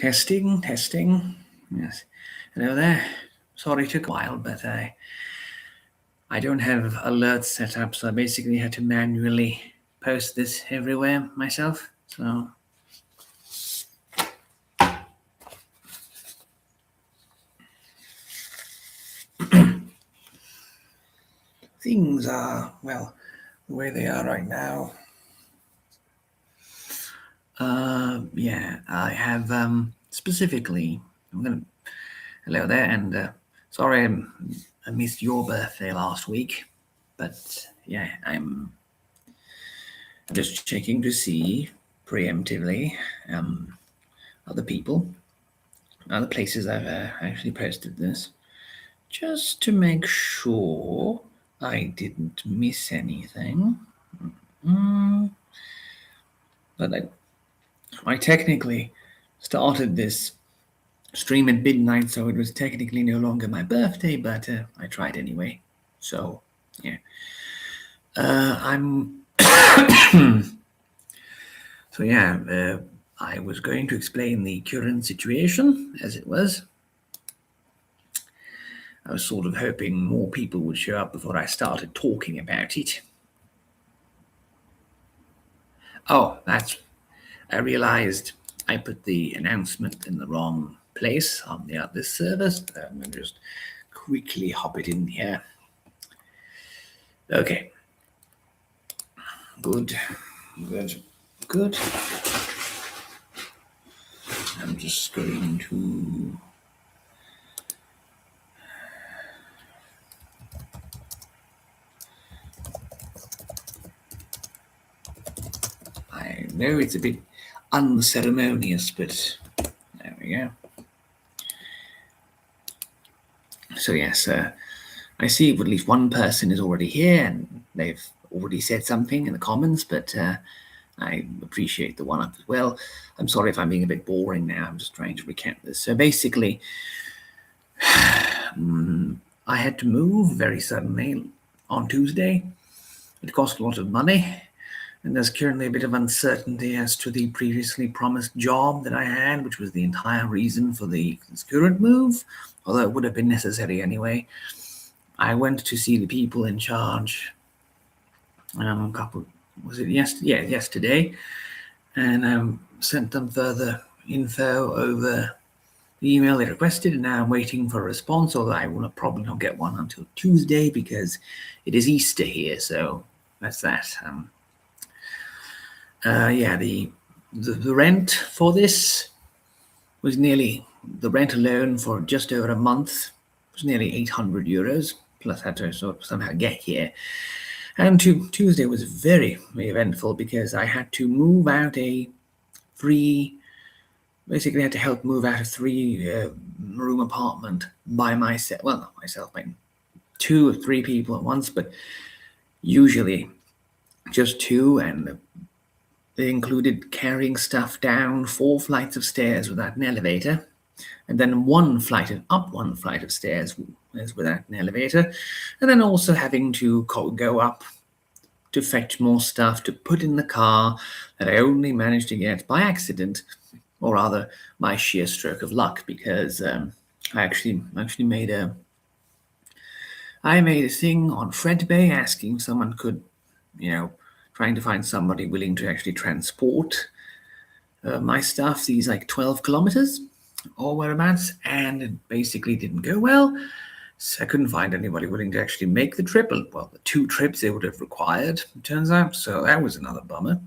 Testing. Yes. Hello there. Sorry, it took a while, but I don't have alerts set up, so I basically had to manually post this everywhere myself. So things are, well, the way they are right now. I have specifically. Hello there, and sorry I missed your birthday last week, but yeah, I'm just checking to see preemptively other people, other places I've actually posted this, just to make sure I didn't miss anything. But I technically started this stream at midnight, so it was technically no longer my birthday, but I tried anyway. So, yeah. I was going to explain the current situation as it was. I was sort of hoping more people would show up before I started talking about it. Oh, I realized I put the announcement in the wrong place on the other server. So I'm going to just quickly hop it in here. Okay. Good. I'm just going to... I know it's a bit unceremonious, but there we go. So yes, I see at least one person is already here, and they've already said something in the comments, but I appreciate the one-up as well. I'm sorry if I'm being a bit boring now. I'm just trying to recount this. So basically, I had to move very suddenly on Tuesday. It cost a lot of money, and there's currently a bit of uncertainty as to the previously promised job that I had, which was the entire reason for this current move, although it would have been necessary anyway. I went to see the people in charge yesterday, and sent them further info over the email they requested, and now I'm waiting for a response, although I will probably not get one until Tuesday because it is Easter here, so that's that. The rent for this was the rent alone for just over a month was nearly 800 euros, plus I had to sort of somehow get here. And Tuesday was very, very eventful because I had to move out basically had to help move out a 3-room apartment by myself. Well, not myself, by 2 or 3 people at once, but usually just 2, and they included carrying stuff down 4 flights of stairs without an elevator, and then up one flight of stairs without an elevator, and then also having to go up to fetch more stuff to put in the car that I only managed to get by accident, or rather my sheer stroke of luck, because I actually made a thing on Fredbay asking if someone could, trying to find somebody willing to actually transport my stuff these 12 kilometers or whereabouts, and it basically didn't go well. So I couldn't find anybody willing to actually make the trip. Well, the 2 trips they would have required, it turns out. So that was another bummer.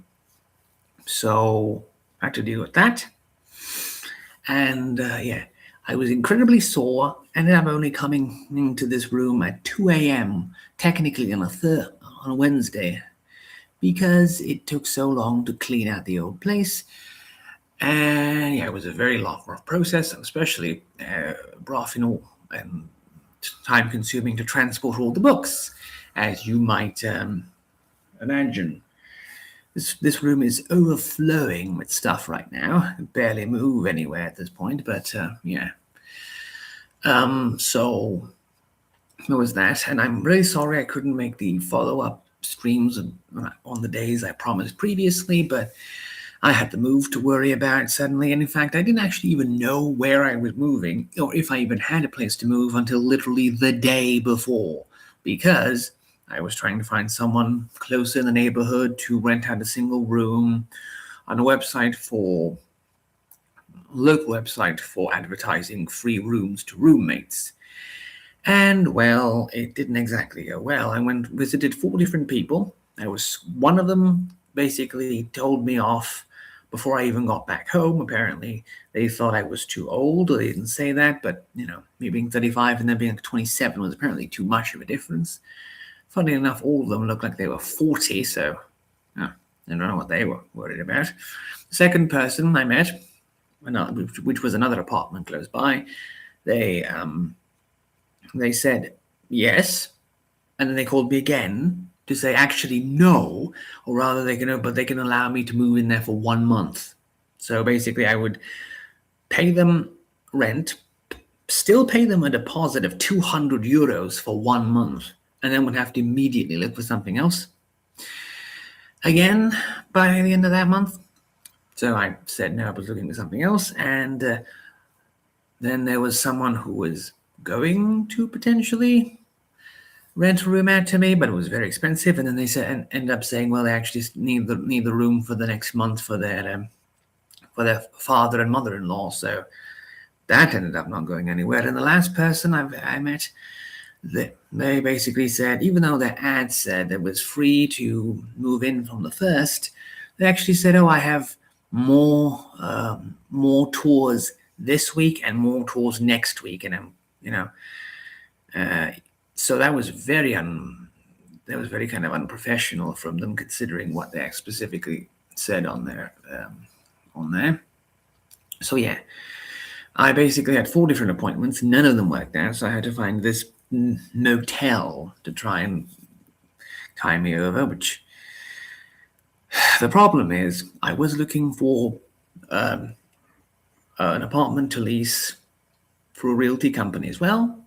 So I had to deal with that. And I was incredibly sore, and I'm only coming into this room at 2 a.m., technically on a Wednesday, because it took so long to clean out the old place. And it was a very rough process, especially rough and time-consuming to transport all the books, as you might imagine. This room is overflowing with stuff right now. I barely move anywhere at this point, but so there was that, and I'm really sorry I couldn't make the follow-up streams on the days I promised previously, but I had the move to worry about suddenly, and in fact, I didn't actually even know where I was moving, or if I even had a place to move until literally the day before, because I was trying to find someone closer in the neighborhood to rent out a single room on a local website for advertising free rooms to roommates. And well, it didn't exactly go well. I visited 4 different people. One of them basically told me off before I even got back home. Apparently, they thought I was too old. They didn't say that, but me being 35 and them being 27 was apparently too much of a difference. Funny enough, all of them looked like they were 40, so I don't know what they were worried about. The second person I met, which was another apartment close by, they said yes, and then they called me again to say actually no, or rather they can allow me to move in there for 1 month. So basically, I would pay them rent, still pay them a deposit of 200 euros for 1 month, and then would have to immediately look for something else again by the end of that month. So I said no, I was looking for something else, and then there was someone who was going to potentially rent a room out to me, but it was very expensive. And then they said, ended up saying, well, they actually need the room for the next month for their father and mother-in-law. So that ended up not going anywhere. And the last person I met, they basically said, even though their ad said it was free to move in from the first, they actually said, oh, I have more tours this week and more tours next week. And so that was very kind of unprofessional from them, considering what they specifically said on there. So yeah, I basically had 4 different appointments. None of them worked out, so I had to find this motel to try and tie me over. Which the problem is, I was looking for an apartment to lease for a realty company as well.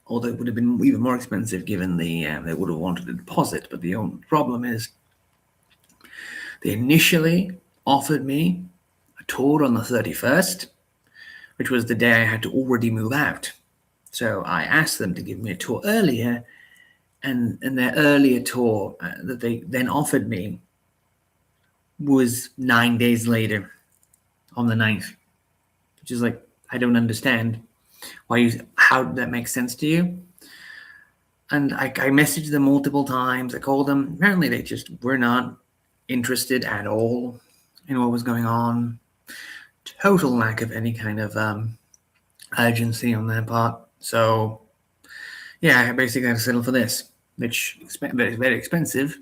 Although it would have been even more expensive given they would have wanted a deposit. But the only problem is they initially offered me a tour on the 31st, which was the day I had to already move out. So I asked them to give me a tour earlier, and their earlier tour that they then offered me was 9 days later on the 9th, which is like, I don't understand how that makes sense to you. And I messaged them multiple times. I called them. Apparently, they just were not interested at all in what was going on. Total lack of any kind of urgency on their part. So, yeah, I basically had to settle for this, which is very expensive.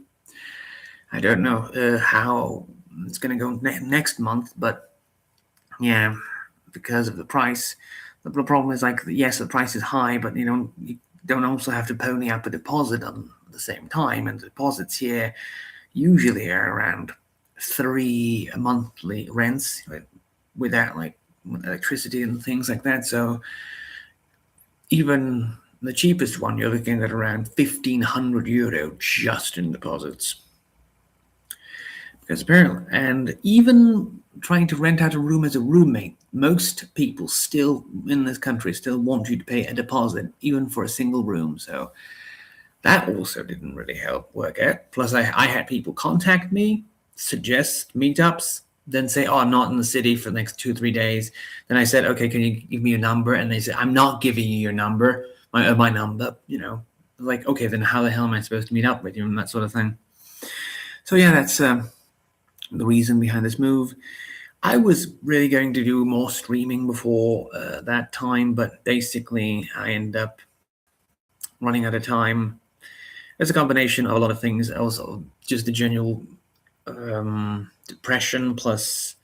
I don't know how it's going to go next month, but yeah, because of the price. The problem is, like, yes, the price is high, but you don't also have to pony up a deposit at the same time, and the deposits here usually are around 3 monthly rents without like electricity and things like that. So even the cheapest one, you're looking at around 1,500 euro just in deposits. Because apparently, and even trying to rent out a room as a roommate, most people still in this country still want you to pay a deposit, even for a single room. So that also didn't really work out. Plus, I had people contact me, suggest meetups, then say, oh, I'm not in the city for the next 2-3 days. Then I said, okay, can you give me your number? And they said, I'm not giving you your number, my number, like, okay, then how the hell am I supposed to meet up with you, and that sort of thing. So yeah, that's the reason behind this move. I was really going to do more streaming before that time, but basically I end up running out of time. It's a combination of a lot of things. Also, just the general depression, plus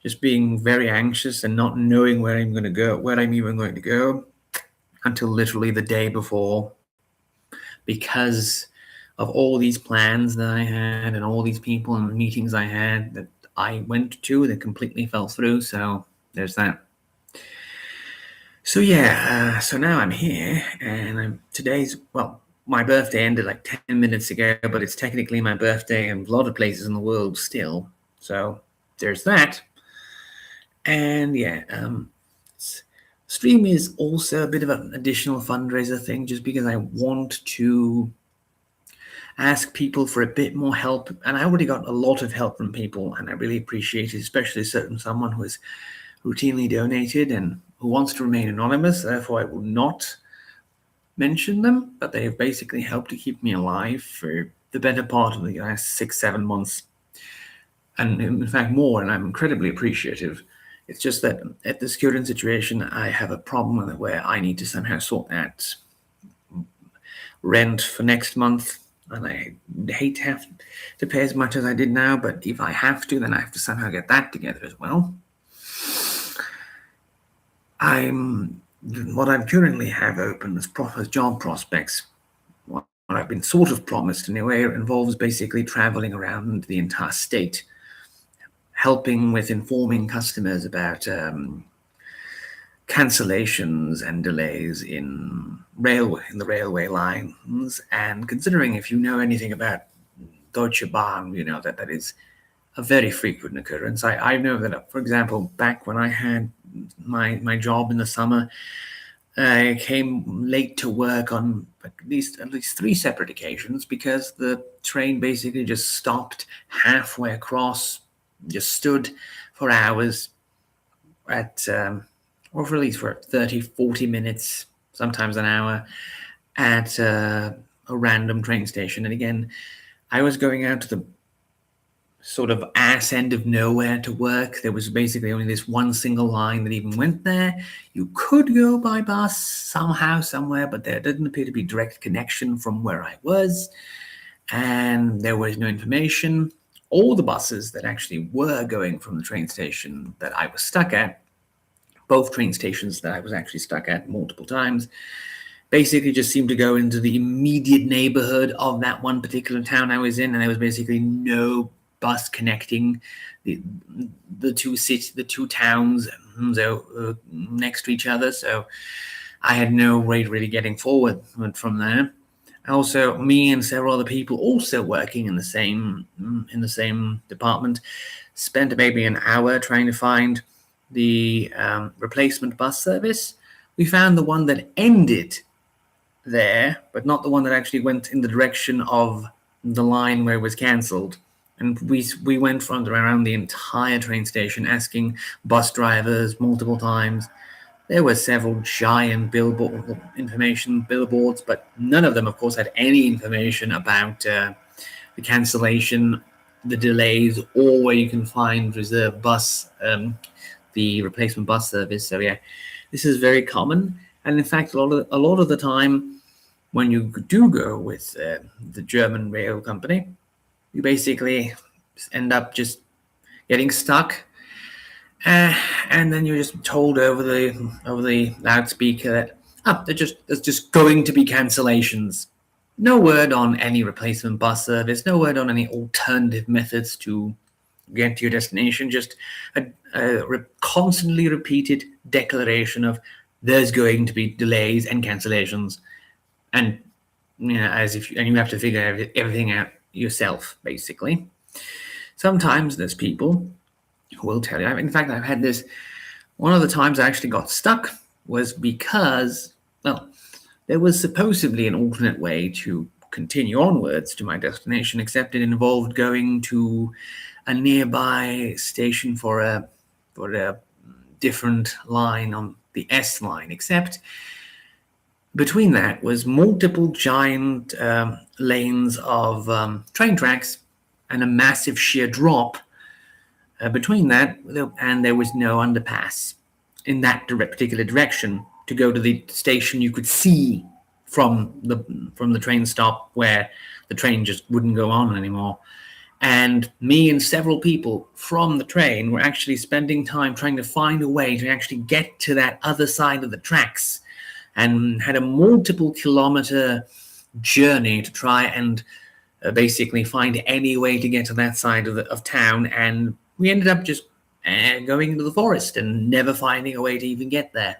just being very anxious and not knowing where I'm even going to go until literally the day before, because of all these plans that I had and all these people and meetings I had that I went to that completely fell through. So there's that. So yeah, so now I'm here, and my birthday ended like 10 minutes ago, but it's technically my birthday in a lot of places in the world still. So there's that. And yeah, Stream is also a bit of an additional fundraiser thing, just because I want to ask people for a bit more help. And I already got a lot of help from people, and I really appreciate it, especially someone who has routinely donated and who wants to remain anonymous. Therefore, I will not mention them, but they have basically helped to keep me alive for the better part of the last 6-7 months. And in fact, more, and I'm incredibly appreciative. It's just that at this current situation, I have a problem with it where I need to somehow sort out rent for next month. And I hate to have to pay as much as I did now, but if I have to, then I have to somehow get that together as well. What I currently have open as job prospects, what I've been sort of promised anyway, involves basically traveling around the entire state, helping with informing customers about cancellations and delays in the railway lines. And considering, if you know anything about Deutsche Bahn, you know that is a very frequent occurrence. I know that, for example, back when I had my job in the summer, I came late to work on at least 3 separate occasions because the train basically just stopped halfway across, just stood for hours or for at least for 30, 40 minutes, sometimes an hour, at a random train station. And again, I was going out to the sort of ass end of nowhere to work. There was basically only this one single line that even went there. You could go by bus somehow, somewhere, but there didn't appear to be direct connection from where I was. And there was no information. All the buses that actually were going from the train station that I was stuck at, both train stations that I was actually stuck at multiple times, basically just seemed to go into the immediate neighborhood of that one particular town I was in, and there was basically no bus connecting the two towns next to each other. So I had no way really getting forward from there. Also, me and several other people also working in the same department spent maybe an hour trying to find the replacement bus service. We found the one that ended there, but not the one that actually went in the direction of the line where it was cancelled. And we went around the entire train station asking bus drivers multiple times. There were several giant billboards, but none of them, of course, had any information about the cancellation, the delays, or where you can find reserved bus, the replacement bus service. So yeah, this is very common. And in fact, a lot of the time, when you do go with the German rail company, you basically end up just getting stuck, and then you're just told over the loudspeaker that there's just going to be cancellations. No word on any replacement bus service. No word on any alternative methods to get to your destination. Just a constantly repeated declaration of there's going to be delays and cancellations, and you have to figure everything out yourself, basically. Sometimes there's people who will tell you. In fact, I've had this. One of the times I actually got stuck was because, well, there was supposedly an alternate way to continue onwards to my destination, except it involved going to a nearby station for a different line on the S line, except between that was multiple giant lanes of train tracks and a massive sheer drop between that, and there was no underpass in that particular direction to go to the station you could see from the train stop where the train just wouldn't go on anymore. And me and several people from the train were actually spending time trying to find a way to actually get to that other side of the tracks, and had a multiple kilometer journey to try and basically find any way to get to that side of town. And we ended up just going into the forest and never finding a way to even get there,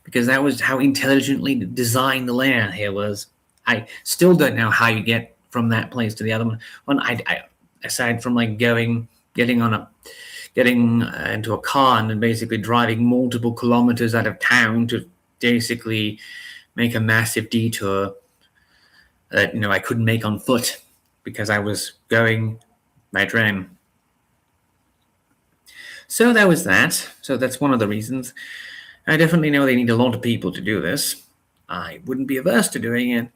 because that was how intelligently designed the layout here was. I still don't know how you get from that place to the other one. I aside from like getting on a getting into a car and then basically driving multiple kilometers out of town to basically make a massive detour that I couldn't make on foot because I was going by train. So that was that. So that's one of the reasons. I definitely know they need a lot of people to do this. I wouldn't be averse to doing it.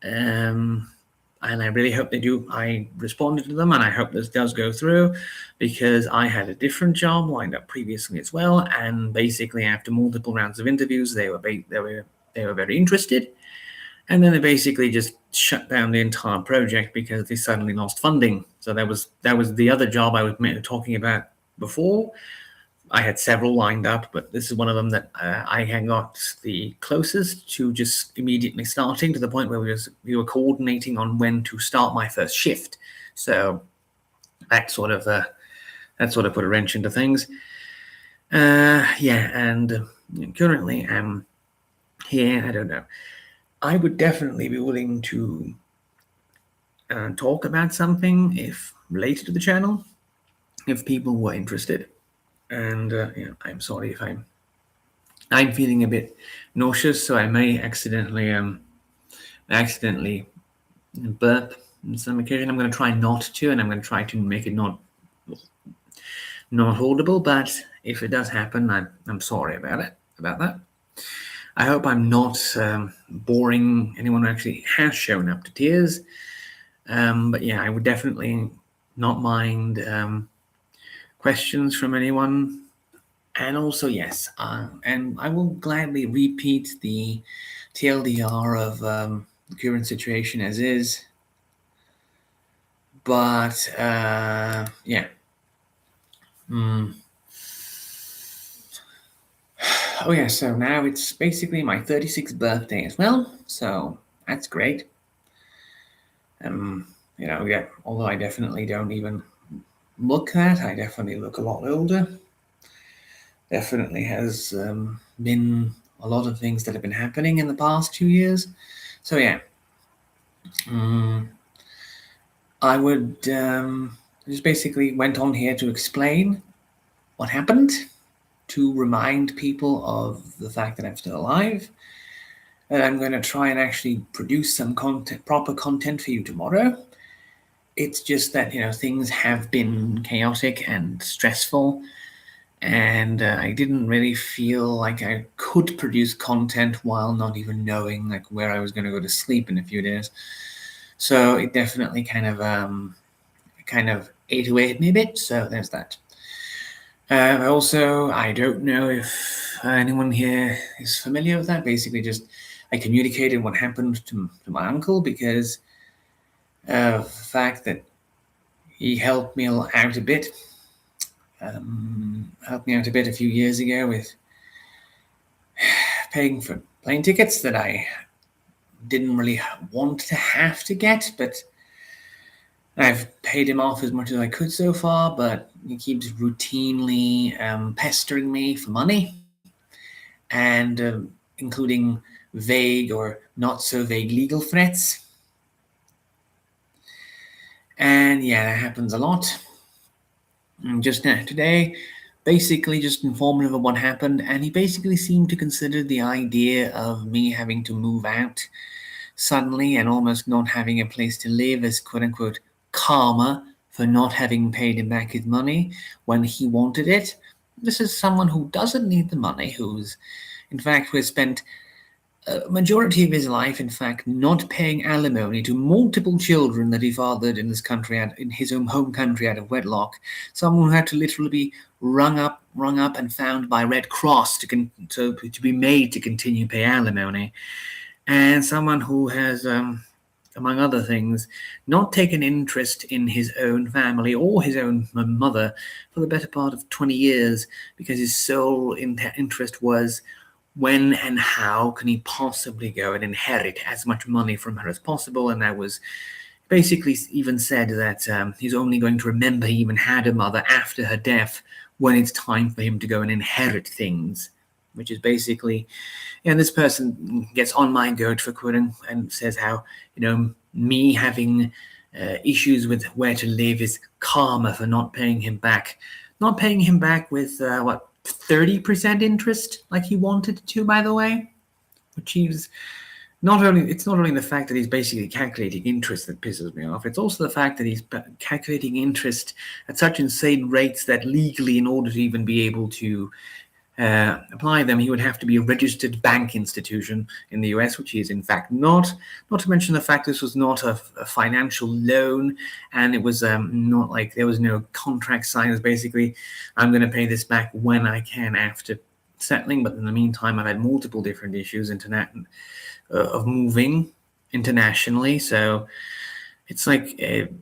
And I really hope they do. I responded to them, and I hope this does go through, because I had a different job lined up previously as well. And basically, after multiple rounds of interviews, they were very interested, and then they basically just shut down the entire project because they suddenly lost funding. So that was the other job I was talking about before. I had several lined up, but this is one of them that I had got the closest to just immediately starting, to the point where we were coordinating on when to start my first shift. So that sort of put a wrench into things. And currently I'm here. I don't know. I would definitely be willing to talk about something if related to the channel, if people were interested. And I'm sorry if I'm feeling a bit nauseous, so I may accidentally burp on some occasion. I'm going to try not to, and I'm going to try to make it not audible. But if it does happen, I'm sorry about that. I hope I'm not boring anyone who actually has shown up to tears. But yeah, I would definitely not mind questions from anyone. And also, yes, and I will gladly repeat the TLDR of the current situation as is. But yeah. Oh yeah, so now it's basically my 36th birthday as well, so that's great. Yeah, although I definitely don't even look that, I definitely look a lot older. Definitely has been a lot of things that have been happening in the past 2 years. So yeah, I would just basically went on here to explain what happened, to remind people of the fact that I'm still alive, and I'm going to try and actually produce some proper content for you tomorrow. It's just that things have been chaotic and stressful, and I didn't really feel like I could produce content while not even knowing where I was going to go to sleep in a few days. So it definitely kind of ate away at me a bit. So there's that. Also, I don't know if anyone here is familiar with that. Basically, just I communicated what happened to my uncle because of the fact that he helped me out a bit. A few years ago with paying for plane tickets that I didn't really want to have to get, but I've paid him off as much as I could so far, but he keeps routinely pestering me for money, and including vague or not so vague legal threats. And yeah, that happens a lot. And just today, basically just informative of what happened, and he basically seemed to consider the idea of me having to move out suddenly and almost not having a place to live as quote-unquote karma for not having paid him back his money when he wanted it. This is someone who doesn't need the money, who has spent a majority of his life, in fact, not paying alimony to multiple children that he fathered in this country, in his own home country, out of wedlock. Someone who had to literally be rung up and found by Red Cross to be made to continue pay alimony, and someone who has, among other things, not taken interest in his own family or his own mother for the better part of 20 years, because his sole interest was when and how can he possibly go and inherit as much money from her as possible. And that was basically even said that he's only going to remember he even had a mother after her death when it's time for him to go and inherit things, which is basically, this person gets on my goat for quitting and says how, me having issues with where to live is karma for not paying him back. not paying him back with 30% interest like he wanted to, by the way, which he's it's not only the fact that he's basically calculating interest that pisses me off, it's also the fact that he's calculating interest at such insane rates that legally, in order to even be able to apply them, he would have to be a registered bank institution in the US, which he is in fact not. Not to mention the fact this was not a financial loan, and it was not like there was no contract signed. It was basically, I'm going to pay this back when I can after settling, but in the meantime, I've had multiple different issues of moving internationally, so it's like,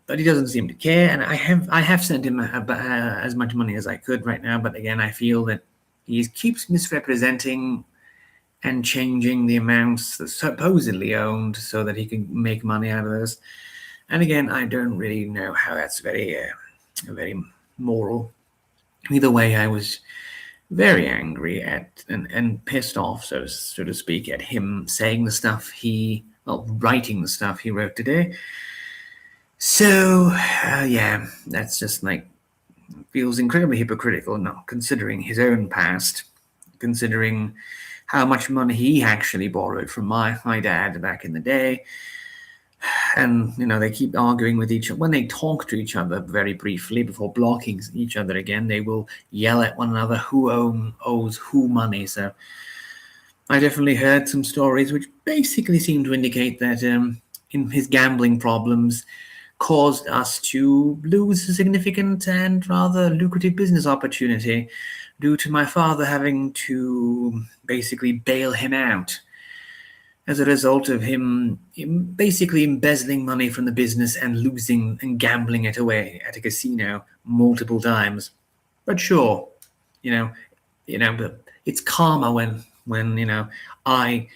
but he doesn't seem to care, and I have sent him as much money as I could right now, but again, I feel that he keeps misrepresenting and changing the amounts that supposedly owned so that he can make money out of this. And again, I don't really know how that's very moral. Either way, I was very angry at and pissed off, so to speak, at him saying the stuff writing the stuff he wrote today. So yeah, that's just like, feels incredibly hypocritical now, considering his own past, considering how much money he actually borrowed from my dad back in the day. And they keep arguing with each other. When they talk to each other very briefly before blocking each other again, they will yell at one another who owes who money. So I definitely heard some stories which basically seem to indicate that in his gambling problems caused us to lose a significant and rather lucrative business opportunity due to my father having to basically bail him out as a result of him basically embezzling money from the business and losing and gambling it away at a casino multiple times. But sure, but it's karma when I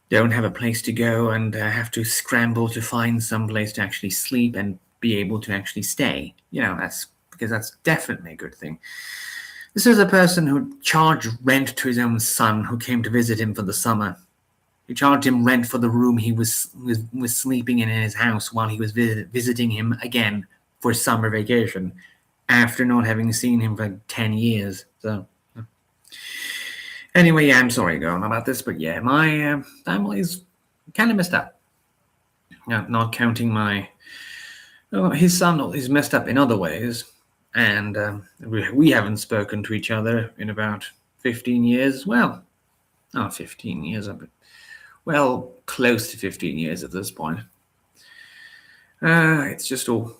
don't have a place to go and have to scramble to find some place to actually sleep and be able to actually stay. That's definitely a good thing. This is a person who charged rent to his own son who came to visit him for the summer. He charged him rent for the room he was sleeping in his house while he was visiting him again for summer vacation after not having seen him for 10 years. So anyway, yeah, I'm sorry going about this, but yeah, my family's kind of messed up. Not counting his son is messed up in other ways, and we haven't spoken to each other in about 15 years. Well, not 15 years, but close to 15 years at this point. It's just all,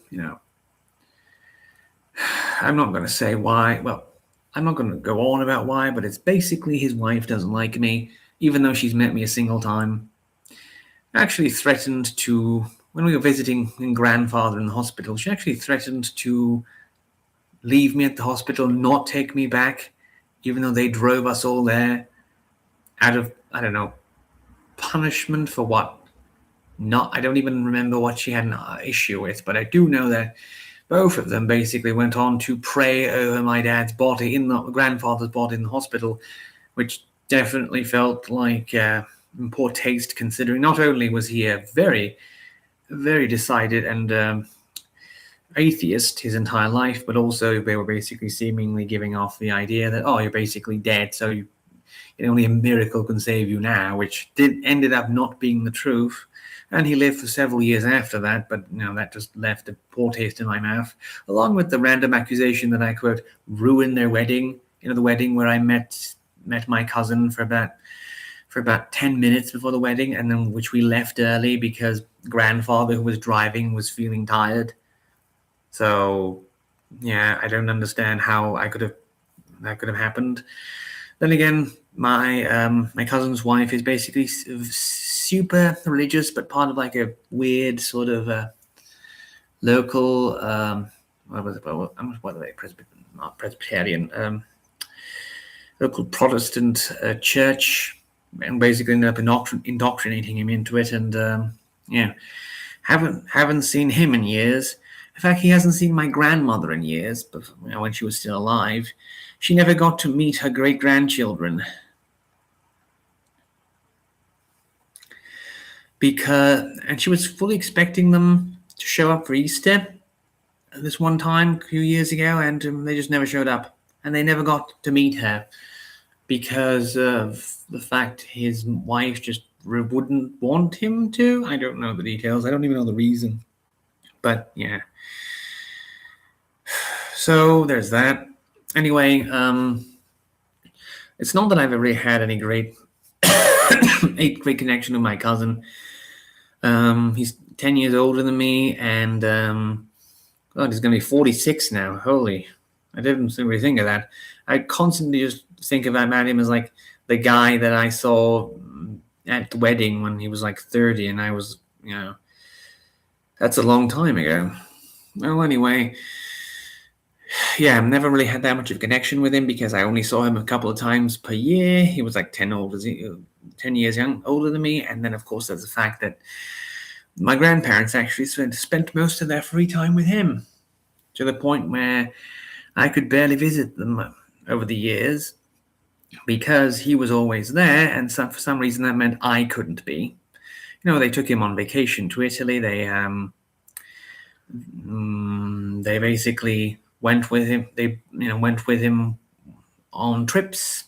I'm not going to say why. Well, I'm not going to go on about why, but it's basically his wife doesn't like me, even though she's met me a single time. Actually threatened to, when we were visiting my grandfather in the hospital, she actually threatened to leave me at the hospital, not take me back, even though they drove us all there out of, I don't know, punishment for what? I don't even remember what she had an issue with, but I do know that both of them basically went on to pray over my dad's body, grandfather's body in the hospital, which definitely felt like in poor taste, considering not only was he a very, very decided and atheist his entire life, but also they were basically seemingly giving off the idea that, you're basically dead, so only a miracle can save you now, which ended up not being the truth. And he lived for several years after that, but that just left a poor taste in my mouth, along with the random accusation that I, quote, ruined their wedding. The wedding where I met my cousin for about 10 minutes before the wedding, and then which we left early because grandfather who was driving was feeling tired. So, yeah, I don't understand how that could have happened. Then again, my cousin's wife is basically super religious, but part of like a weird sort of local what are they? Presbyterian, local Protestant church, and basically ended up indoctrinating him into it. And haven't seen him in years. In fact, he hasn't seen my grandmother in years, but when she was still alive. She never got to meet her great-grandchildren and she was fully expecting them to show up for Easter, this one time a few years ago, and they just never showed up, and they never got to meet her because of the fact his wife just wouldn't want him to. I don't know the details. I don't even know the reason. But yeah. So there's that. Anyway, it's not that I've ever had any great great connection with my cousin. He's 10 years older than me, and God, he's going to be 46 now. Holy, I didn't really think of that. I constantly just think about him as like the guy that I saw at the wedding when he was like 30, and I was, that's a long time ago. Well, anyway, yeah, I've never really had that much of a connection with him because I only saw him a couple of times per year. He was like 10 years older than me, and then of course there's the fact that my grandparents actually spent most of their free time with him, to the point where I could barely visit them over the years because he was always there, and for some reason that meant I couldn't be. They took him on vacation to Italy. They basically went with him. They went with him on trips,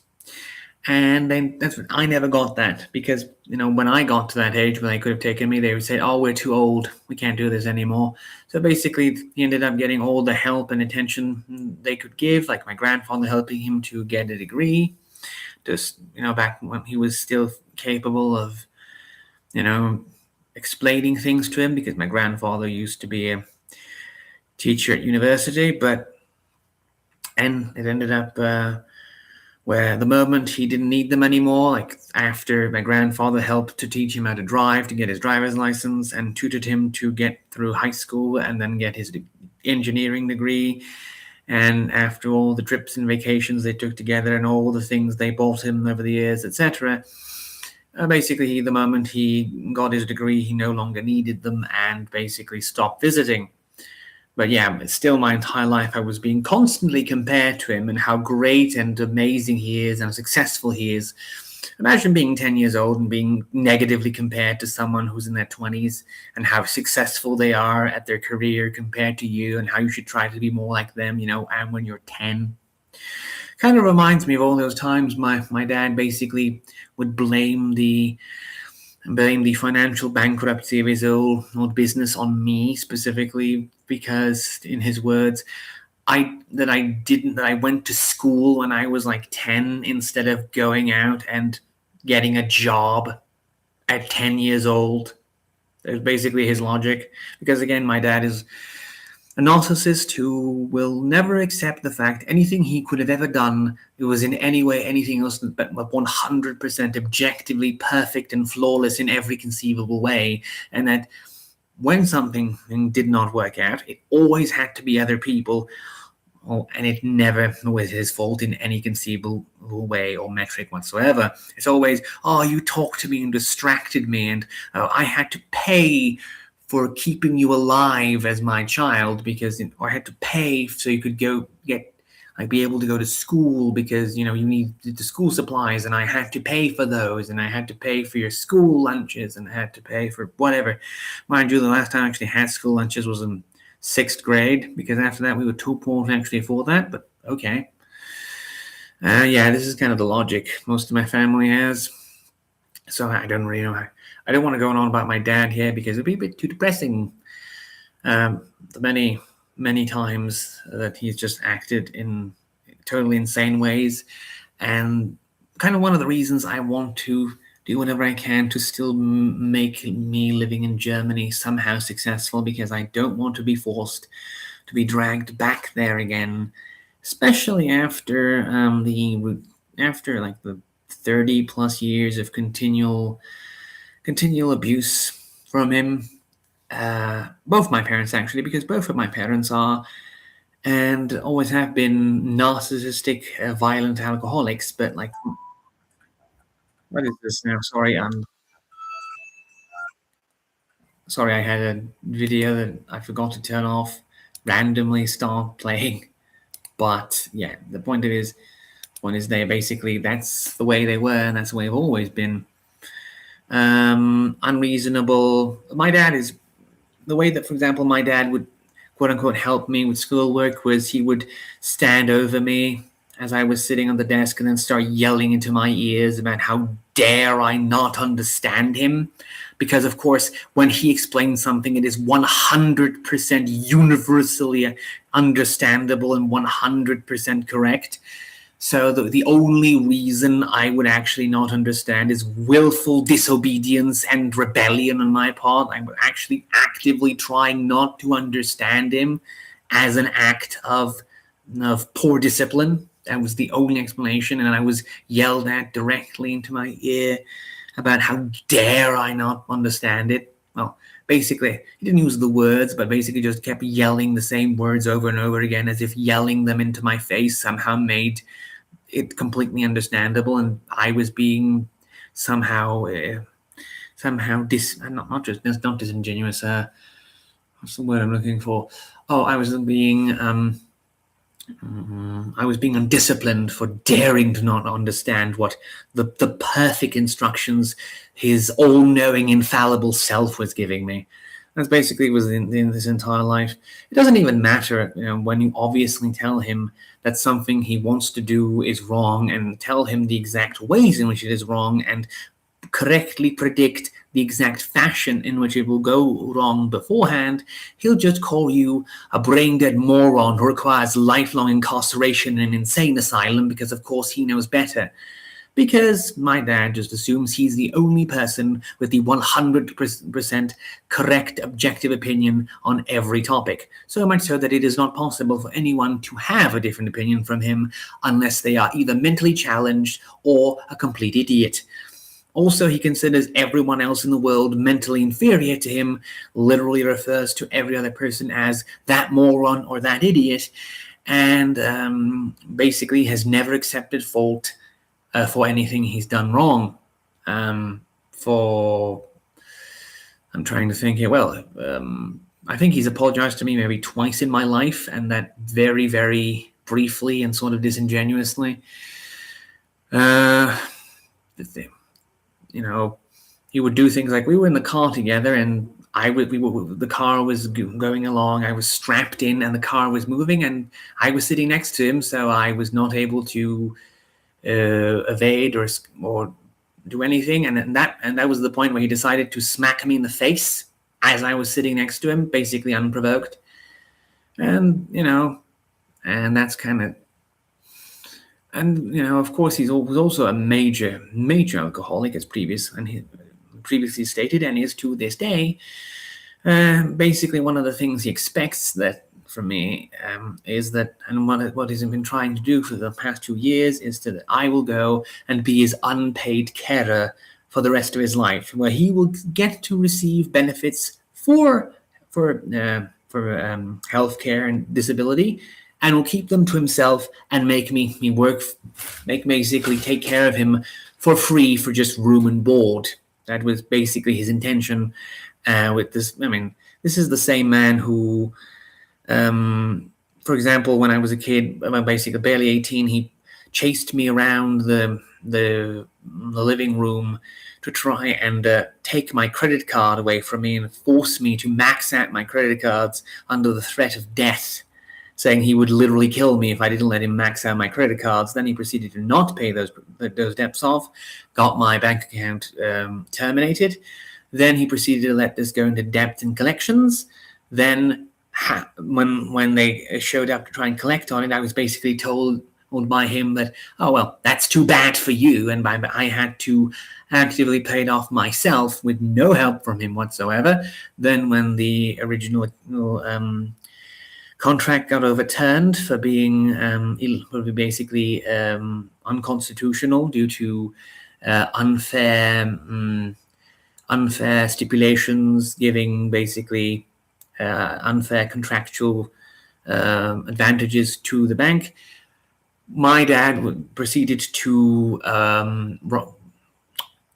and then I never got that because when I got to that age when they could have taken me, they would say, "Oh, we're too old. We can't do this anymore." So basically, he ended up getting all the help and attention they could give, like my grandfather helping him to get a degree, just back when he was still capable of explaining things to him, because my grandfather used to be a teacher at university, and it ended up where the moment he didn't need them anymore, like after my grandfather helped to teach him how to drive, to get his driver's license, and tutored him to get through high school and then get his engineering degree, and after all the trips and vacations they took together and all the things they bought him over the years, etc., basically the moment he got his degree, he no longer needed them and basically stopped visiting. But yeah, still my entire life I was being constantly compared to him and how great and amazing he is and how successful he is. Imagine being 10 years old and being negatively compared to someone who's in their 20s and how successful they are at their career compared to you, and how you should try to be more like them, and when you're 10. Kind of reminds me of all those times my dad basically would blame the financial bankruptcy of his old business on me specifically, because in his words, I went to school when I was like 10 instead of going out and getting a job at 10 years old. That's basically his logic. Because again, my dad is a narcissist who will never accept the fact anything he could have ever done was in any way anything else but 100% objectively perfect and flawless in every conceivable way, and that when something did not work out, it always had to be other people, and it never was his fault in any conceivable way or metric whatsoever. It's always, "Oh, you talked to me and distracted me, and I had to pay for keeping you alive as my child, because I had to pay so you could be able to go to school because you need the school supplies, and I had to pay for those, and I had to pay for your school lunches, and I had to pay for whatever." Mind you, the last time I actually had school lunches was in 6th grade, because after that we were too poor to actually afford that. But okay, yeah, this is kind of the logic most of my family has. So I don't really know. I don't want to go on about my dad here because it'd be a bit too depressing. The many times that he's just acted in totally insane ways, and kind of one of the reasons I want to do whatever I can to still make me living in Germany somehow successful, because I don't want to be forced to be dragged back there again, especially after the 30 plus years of continual abuse from him. Both my parents, actually, because both of my parents are and always have been narcissistic, violent alcoholics. But like, what is this now? Sorry, I had a video that I forgot to turn off, randomly start playing. But yeah, the point is they basically, that's the way they were, and that's the way they've always been. Unreasonable. My dad is the way that, for example, my dad would quote unquote help me with schoolwork was he would stand over me as I was sitting on the desk and then start yelling into my ears about how dare I not understand him. Because, of course, when he explains something, it is 100% universally understandable and 100% correct. So the only reason I would actually not understand is willful disobedience and rebellion on my part. I would actually actively try not to understand him as an act of poor discipline. That was the only explanation, and I was yelled at directly into my ear about how dare I not understand it. Well, basically, he didn't use the words, but basically just kept yelling the same words over and over again, as if yelling them into my face somehow made it completely understandable, and I was being somehow not disingenuous. What's the word I'm looking for? Oh, I was being undisciplined for daring to not understand what the perfect instructions his all-knowing, infallible self was giving me. That's basically was in his entire life. It doesn't even matter, when you obviously tell him that something he wants to do is wrong and tell him the exact ways in which it is wrong and correctly predict the exact fashion in which it will go wrong beforehand. He'll just call you a brain-dead moron who requires lifelong incarceration in an insane asylum because, of course, he knows better. Because my dad just assumes he's the only person with the 100% correct objective opinion on every topic. So much so that it is not possible for anyone to have a different opinion from him unless they are either mentally challenged or a complete idiot. Also, he considers everyone else in the world mentally inferior to him, literally refers to every other person as that moron or that idiot, and basically has never accepted fault for anything he's done wrong. I'm trying to think here. Well, I think he's apologized to me maybe twice in my life, and that very, very briefly and sort of disingenuously. He would do things like we were in the car together, and the car was going along. I was strapped in, and the car was moving, and I was sitting next to him, so I was not able to evade or do anything, and that was the point where he decided to smack me in the face as I was sitting next to him, basically unprovoked. And that's kind of, and of course he was also a major alcoholic, as previously stated, and is to this day. Basically, one of the things he expects that from me is that, and what he's been trying to do for the past 2 years is that I will go and be his unpaid carer for the rest of his life, where he will get to receive benefits for healthcare and disability, and will keep them to himself and make basically take care of him for free for just room and board. That was basically his intention with this. I mean, this is the same man who, for example, when I was a kid, basically barely 18, he chased me around the living room to try and take my credit card away from me and force me to max out my credit cards under the threat of death, saying he would literally kill me if I didn't let him max out my credit cards. Then he proceeded to not pay those debts off, got my bank account terminated. Then he proceeded to let this go into debt and collections. Then when they showed up to try and collect on it, I was basically told by him that, oh, well, that's too bad for you. And I had to actively pay it off myself with no help from him whatsoever. Then when the original contract got overturned for being basically unconstitutional due to unfair stipulations, giving basically unfair contractual advantages to the bank, my dad proceeded to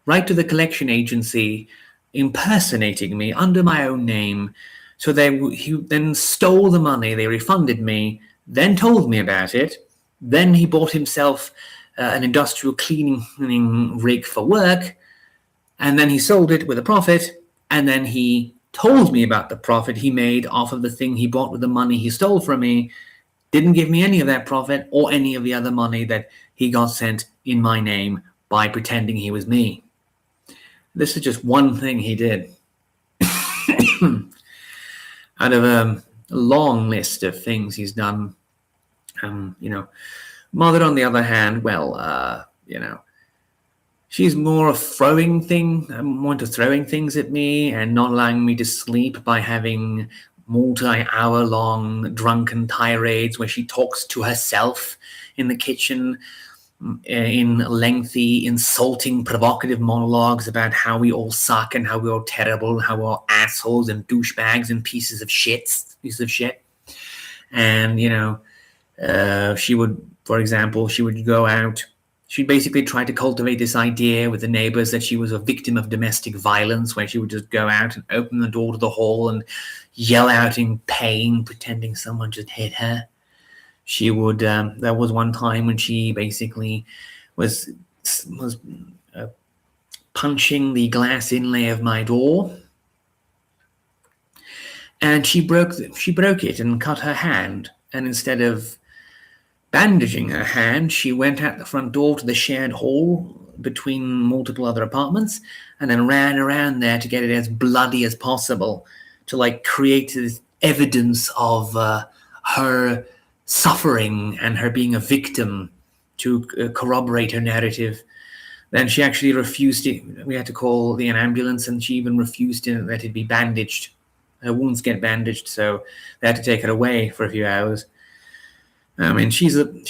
write to the collection agency impersonating me under my own name. So he then stole the money, they refunded me, then told me about it. Then he bought himself an industrial cleaning rig for work, and then he sold it with a profit, and then he told me about the profit he made off of the thing he bought with the money he stole from me, didn't give me any of that profit or any of the other money that he got sent in my name by pretending he was me. This is just one thing he did out of a long list of things he's done. Mother, on the other hand, well, she's more of throwing things at me and not allowing me to sleep by having multi-hour-long drunken tirades where she talks to herself in the kitchen in lengthy, insulting, provocative monologues about how we all suck and how we're all terrible, how we're all assholes and douchebags and pieces of shit. And, she would, for example, she would go out. She basically tried to cultivate this idea with the neighbors that she was a victim of domestic violence, where she would just go out and open the door to the hall and yell out in pain, pretending someone just hit her. She would, there was one time when she basically was punching the glass inlay of my door, and she broke it and cut her hand. And instead of bandaging her hand, she went out the front door to the shared hall between multiple other apartments and then ran around there to get it as bloody as possible to create this evidence of her suffering and her being a victim to corroborate her narrative. Then she actually refused it. We had to call an ambulance, and she even refused to let it be bandaged. Her wounds get bandaged, so they had to take her away for a few hours. I mean, she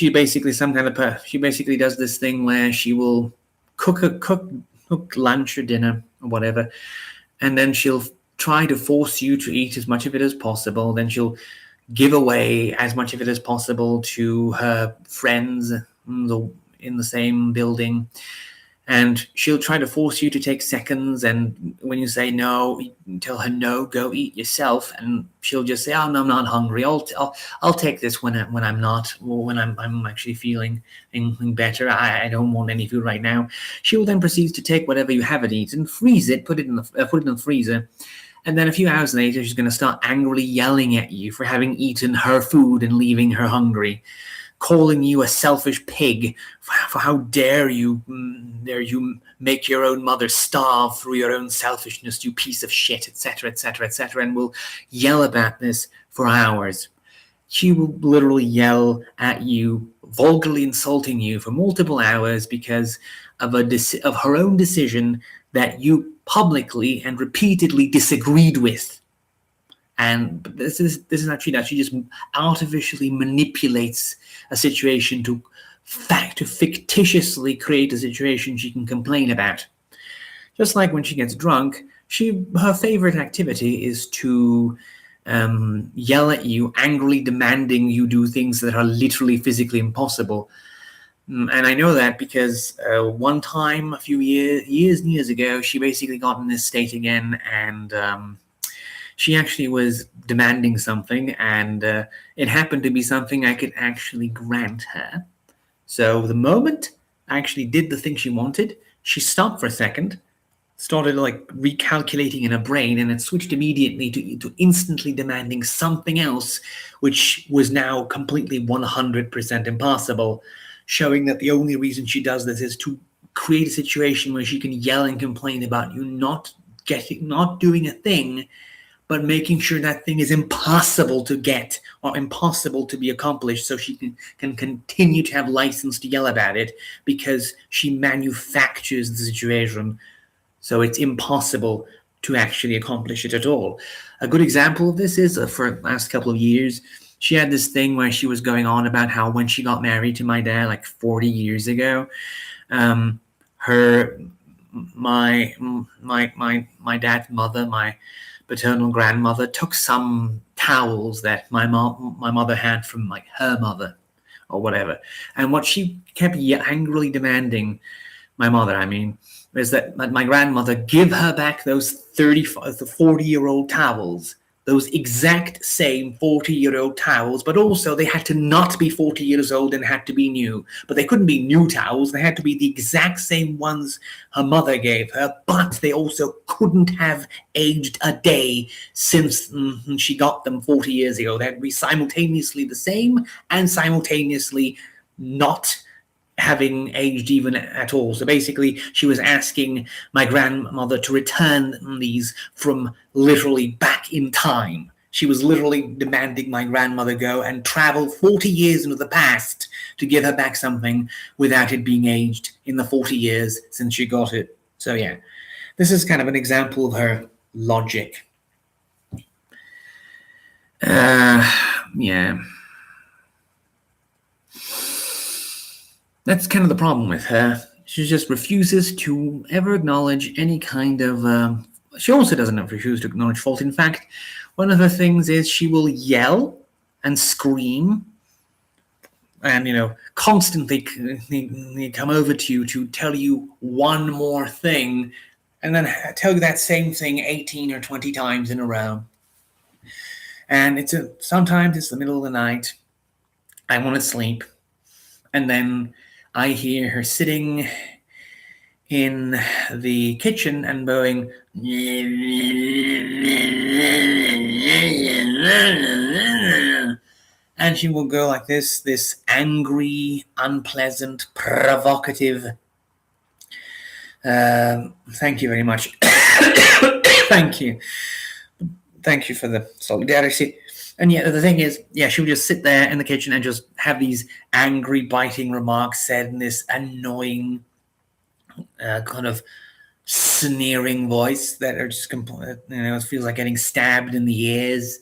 basically she basically does this thing where she will cook lunch or dinner or whatever, and then she'll try to force you to eat as much of it as possible. Then she'll give away as much of it as possible to her friends in the same building. And she'll try to force you to take seconds. And when you say no, you tell her no, go eat yourself. And she'll just say, "Oh no, I'm not hungry. I'll take this when I'm not, or when I'm actually feeling better. I don't want any food right now." She will then proceed to take whatever you haven't eaten, freeze it, put it in the freezer. And then a few hours later, she's going to start angrily yelling at you for having eaten her food and leaving her hungry, calling you a selfish pig for how dare you make your own mother starve through your own selfishness, you piece of shit, etc., etc., etc., and will yell about this for hours. She will literally yell at you, vulgarly insulting you for multiple hours because of her own decision that you publicly and repeatedly disagreed with. And this is actually that she just artificially manipulates a situation to fictitiously create a situation she can complain about. Just like when she gets drunk, her favorite activity is to yell at you, angrily demanding you do things that are literally physically impossible. And I know that because one time a few years ago, she basically got in this state again, and she actually was demanding something, and it happened to be something I could actually grant her. So the moment I actually did the thing she wanted, she stopped for a second, started recalculating in her brain, and it switched immediately to instantly demanding something else, which was now completely 100% impossible, showing that the only reason she does this is to create a situation where she can yell and complain about you not doing a thing, but making sure that thing is impossible to get or impossible to be accomplished, so she can continue to have license to yell about it because she manufactures the situation so it's impossible to actually accomplish it at all. A good example of this is for the last couple of years, she had this thing where she was going on about how when she got married to my dad 40 years ago, my dad's mother, my paternal grandmother, took some towels that my mother had from her mother or whatever. And what she kept angrily demanding, my mother, is that my grandmother give her back those 40-year-old towels those exact same 40-year-old towels, but also they had to not be 40 years old and had to be new. But they couldn't be new towels. They had to be the exact same ones her mother gave her, but they also couldn't have aged a day since she got them 40 years ago. They had to be simultaneously the same and simultaneously not having aged even at all. So basically, she was asking my grandmother to return these from literally back in time. She was literally demanding my grandmother go and travel 40 years into the past to give her back something without it being aged in the 40 years since she got it. So yeah, this is kind of an example of her logic. Yeah. That's kind of the problem with her. She just refuses to ever acknowledge any kind of... she also doesn't refuse to acknowledge fault. In fact, one of her things is she will yell and scream and, constantly come over to you to tell you one more thing and then tell you that same thing 18 or 20 times in a row. And sometimes it's the middle of the night. I want to sleep. And then I hear her sitting in the kitchen and going, and she will go like this angry, unpleasant, provocative. Thank you very much. Thank you for the solidarity. And yet the thing is, she would just sit there in the kitchen and just have these angry, biting remarks said in this annoying, kind of sneering voice that are just, it feels like getting stabbed in the ears.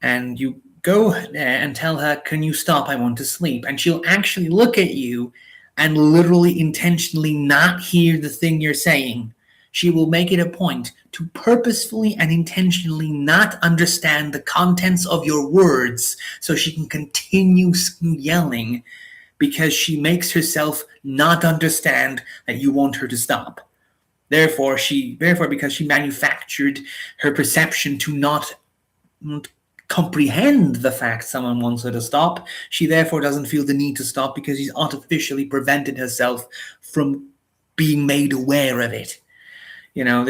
And you go there and tell her, "Can you stop? I want to sleep." And she'll actually look at you and literally intentionally not hear the thing you're saying. She will make it a point to purposefully and intentionally not understand the contents of your words so she can continue yelling because she makes herself not understand that you want her to stop. Therefore, because she manufactured her perception to not comprehend the fact someone wants her to stop, she therefore doesn't feel the need to stop because she's artificially prevented herself from being made aware of it. She'll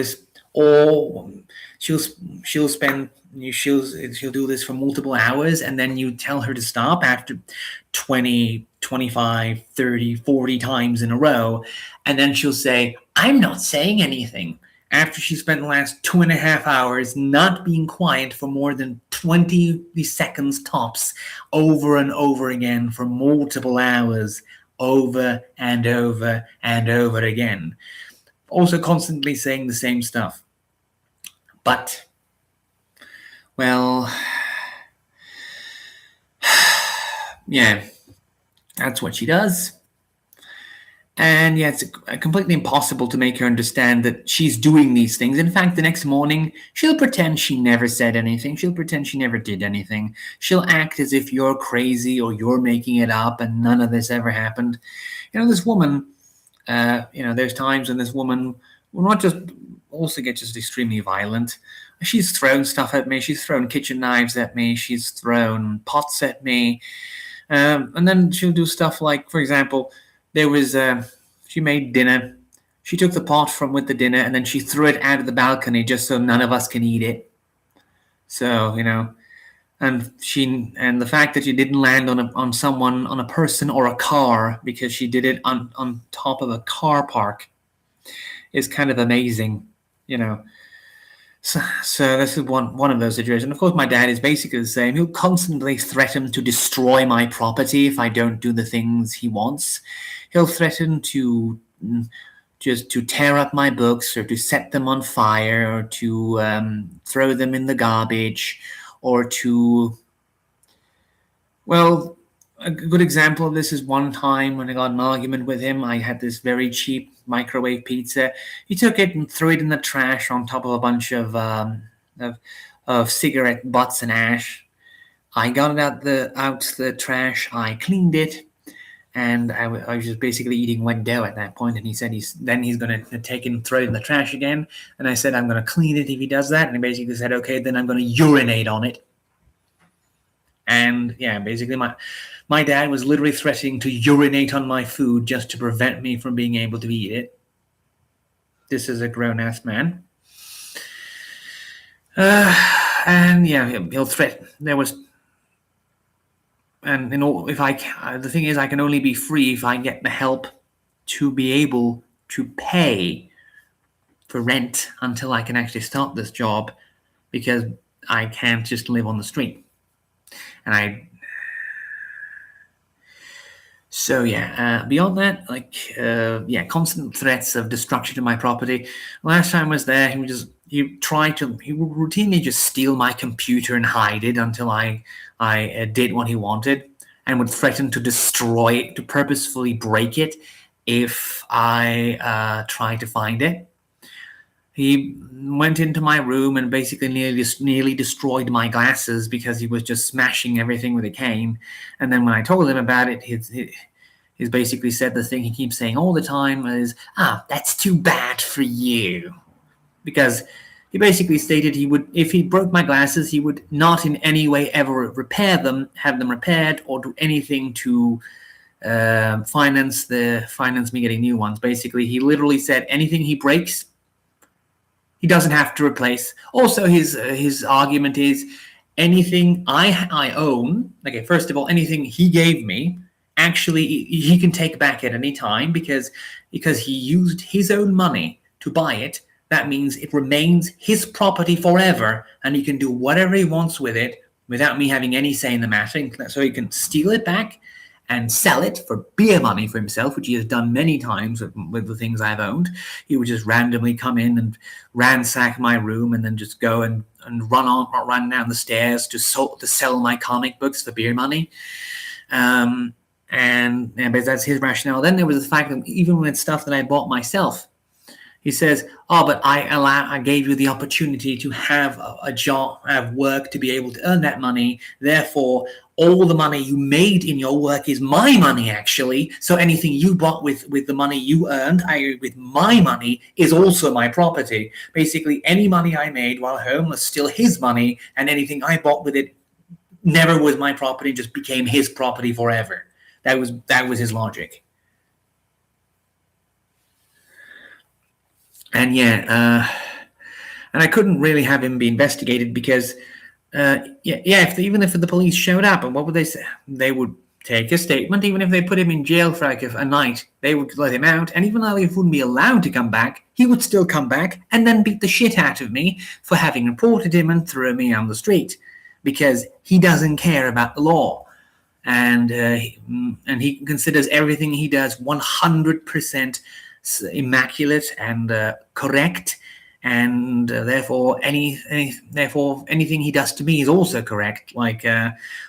do this for multiple hours, and then you tell her to stop after 20, 25, 30, 40 times in a row, and then she'll say, "I'm not saying anything," after she spent the last 2.5 hours not being quiet for more than 20 seconds tops, over and over again for multiple hours, over and over and over again. Also constantly saying the same stuff. But, well, that's what she does. And it's completely impossible to make her understand that she's doing these things. In fact, the next morning, she'll pretend she never said anything. She'll pretend she never did anything. She'll act as if you're crazy or you're making it up and none of this ever happened. This woman, there's times when this woman will not just also get just extremely violent. She's thrown stuff at me. She's thrown kitchen knives at me. She's thrown pots at me. And then she'll do stuff like, for example, there was, she made dinner. She took the pot with the dinner and then she threw it out of the balcony just so none of us can eat it. So, and the fact that she didn't land on someone, on a person or a car because she did it on top of a car park is kind of amazing, So this is one of those situations. Of course, my dad is basically the same. He'll constantly threaten to destroy my property if I don't do the things he wants. He'll threaten to tear up my books or to set them on fire or to throw them in the garbage or to... Well, a good example of this is one time when I got an argument with him. I had this very cheap microwave pizza. He took it and threw it in the trash on top of a bunch of cigarette butts and ash. I got it out the trash. I cleaned it, And I was just basically eating wet dough at that point, and he said he's going to take it and throw it in the trash again. And I said, I'm going to clean it if he does that. And he basically said, okay, then I'm going to urinate on it. And yeah, basically my dad was literally threatening to urinate on my food just to prevent me from being able to eat it. This is a grown-ass man. And yeah, he'll threaten. There was... And the thing is, I can only be free if I get the help to be able to pay for rent until I can actually start this job, because I can't just live on the street. And so yeah, beyond that, constant threats of destruction to my property. Last time I was there, he would routinely just steal my computer and hide it until I did what he wanted, and would threaten to destroy it, to purposefully break it if I tried to find it. He went into my room and basically nearly destroyed my glasses because he was just smashing everything with a cane. And then when I told him about it, he's basically said the thing he keeps saying all the time is, that's too bad for you. Because he basically stated he would, if he broke my glasses, he would not in any way ever repair them, have them repaired, or do anything to finance me getting new ones. Basically, he literally said anything he breaks, he doesn't have to replace. Also, his argument is anything I own. Okay, first of all, anything he gave me, actually he can take back at any time because he used his own money to buy it. That means it remains his property forever, and he can do whatever he wants with it without me having any say in the matter. So he can steal it back and sell it for beer money for himself, which he has done many times with the things I've owned. He would just randomly come in and ransack my room and then just go and run down the stairs to sell my comic books for beer money. But that's his rationale. Then there was the fact that even with stuff that I bought myself, he says, but I gave you the opportunity to have a job, have work, to be able to earn that money. Therefore, all the money you made in your work is my money, actually. So anything you bought with the money you earned, with my money, is also my property. Basically, any money I made while home was still his money, and anything I bought with it never was my property, just became his property forever. That was his logic. And and I couldn't really have him be investigated because, even if the police showed up, and what would they say? They would take a statement. Even if they put him in jail for like a night, they would let him out. And even though he wouldn't be allowed to come back, he would still come back and then beat the shit out of me for having reported him and throw me on the street, because he doesn't care about the law. And he considers everything he does 100% immaculate and correct, and therefore anything he does to me is also correct. Like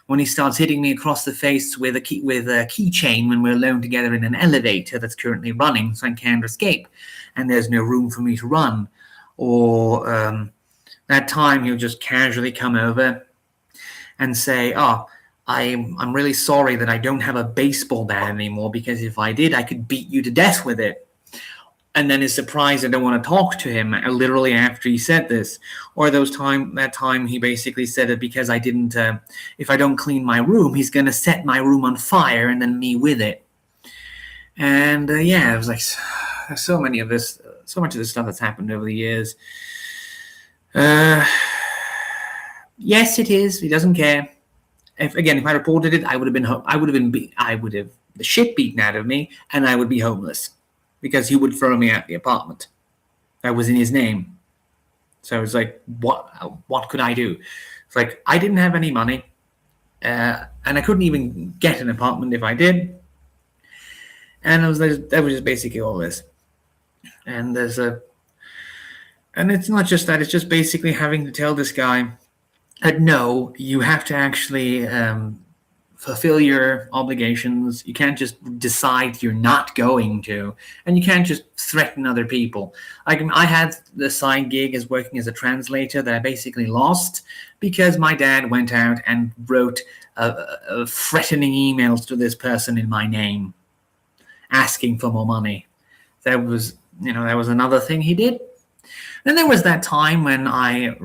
when he starts hitting me across the face with a keychain when we're alone together in an elevator that's currently running, so I can't escape, and there's no room for me to run. Or that time he'll just casually come over and say, I'm really sorry that I don't have a baseball bat anymore, because if I did, I could beat you to death with it. And then is surprised I don't want to talk to him literally after he said this. Or that time he basically said that because I didn't, if I don't clean my room, he's going to set my room on fire and then me with it. And it was like so much of this stuff that's happened over the years. Yes, it is. He doesn't care. If I reported it, I would have the shit beaten out of me, and I would be homeless, because he would throw me out the apartment that was in his name. So it's like, what could I do? It's like, I didn't have any money, and I couldn't even get an apartment if I did. And that was just basically all this. And and it's not just that; it's just basically having to tell this guy that no, you have to actually fulfill your obligations. You can't just decide you're not going to, and you can't just threaten other people. I had the side gig as working as a translator that I basically lost because my dad went out and wrote threatening emails to this person in my name, asking for more money. That was another thing he did. Then there was that time when I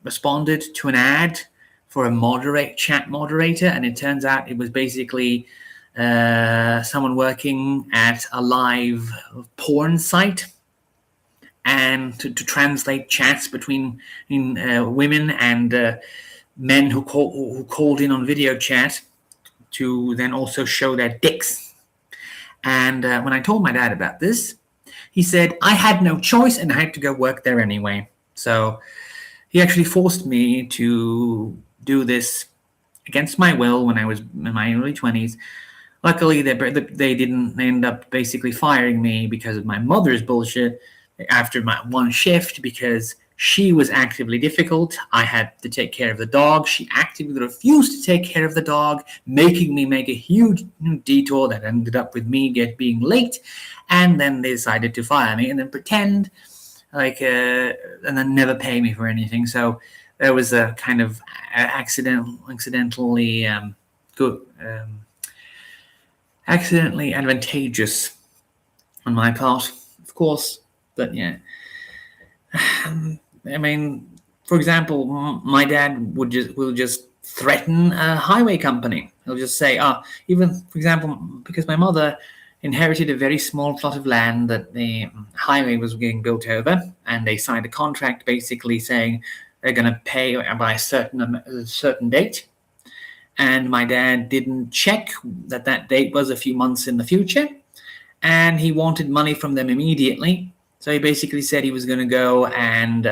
responded to an ad for a chat moderator, and it turns out it was basically someone working at a live porn site, and to translate chats between women and men who called in on video chat to then also show their dicks. And when I told my dad about this, he said I had no choice and I had to go work there anyway. So he actually forced me to do this against my will when I was in my early 20s. Luckily, they didn't end up basically firing me because of my mother's bullshit after my one shift, because she was actively difficult. I had to take care of the dog. She actively refused to take care of the dog, making me make a huge detour that ended up with me being late. And then they decided to fire me and then pretend and then never pay me for anything. So there was a kind of accidentally advantageous on my part, of course. But yeah, I mean, for example, my dad will just threaten a highway company. He'll just say, even for example, because my mother inherited a very small plot of land that the highway was getting built over, and they signed a contract basically saying they're going to pay by a certain date. And my dad didn't check that date was a few months in the future, and he wanted money from them immediately. So he basically said he was going to go and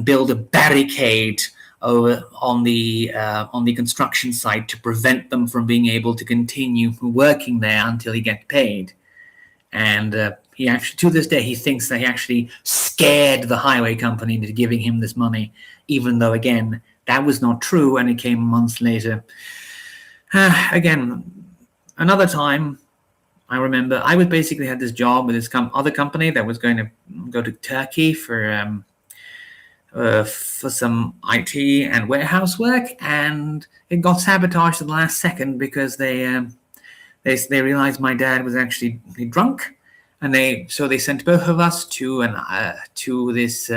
build a barricade over on the construction site to prevent them from being able to continue working there until he gets paid. And he actually, to this day, he thinks that he actually scared the highway company into giving him this money, even though, again, that was not true, and it came months later. Again, another time, I remember I was basically had this job with this other company that was going to go to Turkey for some IT and warehouse work, and it got sabotaged at the last second because they realized my dad was actually drunk, and they sent both of us to this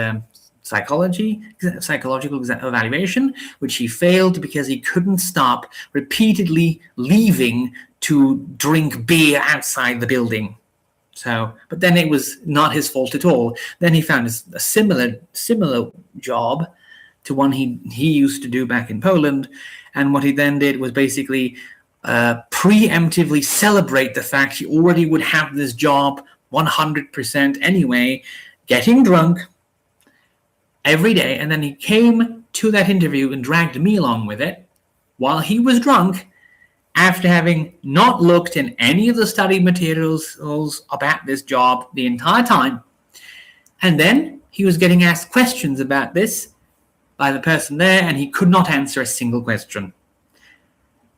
psychological examination, which he failed because he couldn't stop repeatedly leaving to drink beer outside the building. So, but then it was not his fault at all. Then he found a similar job to one he used to do back in Poland, and what he then did was basically preemptively celebrate the fact he already would have this job 100% anyway, getting drunk every day, and then he came to that interview and dragged me along with it while he was drunk, after having not looked in any of the study materials about this job the entire time. And then he was getting asked questions about this by the person there, and he could not answer a single question.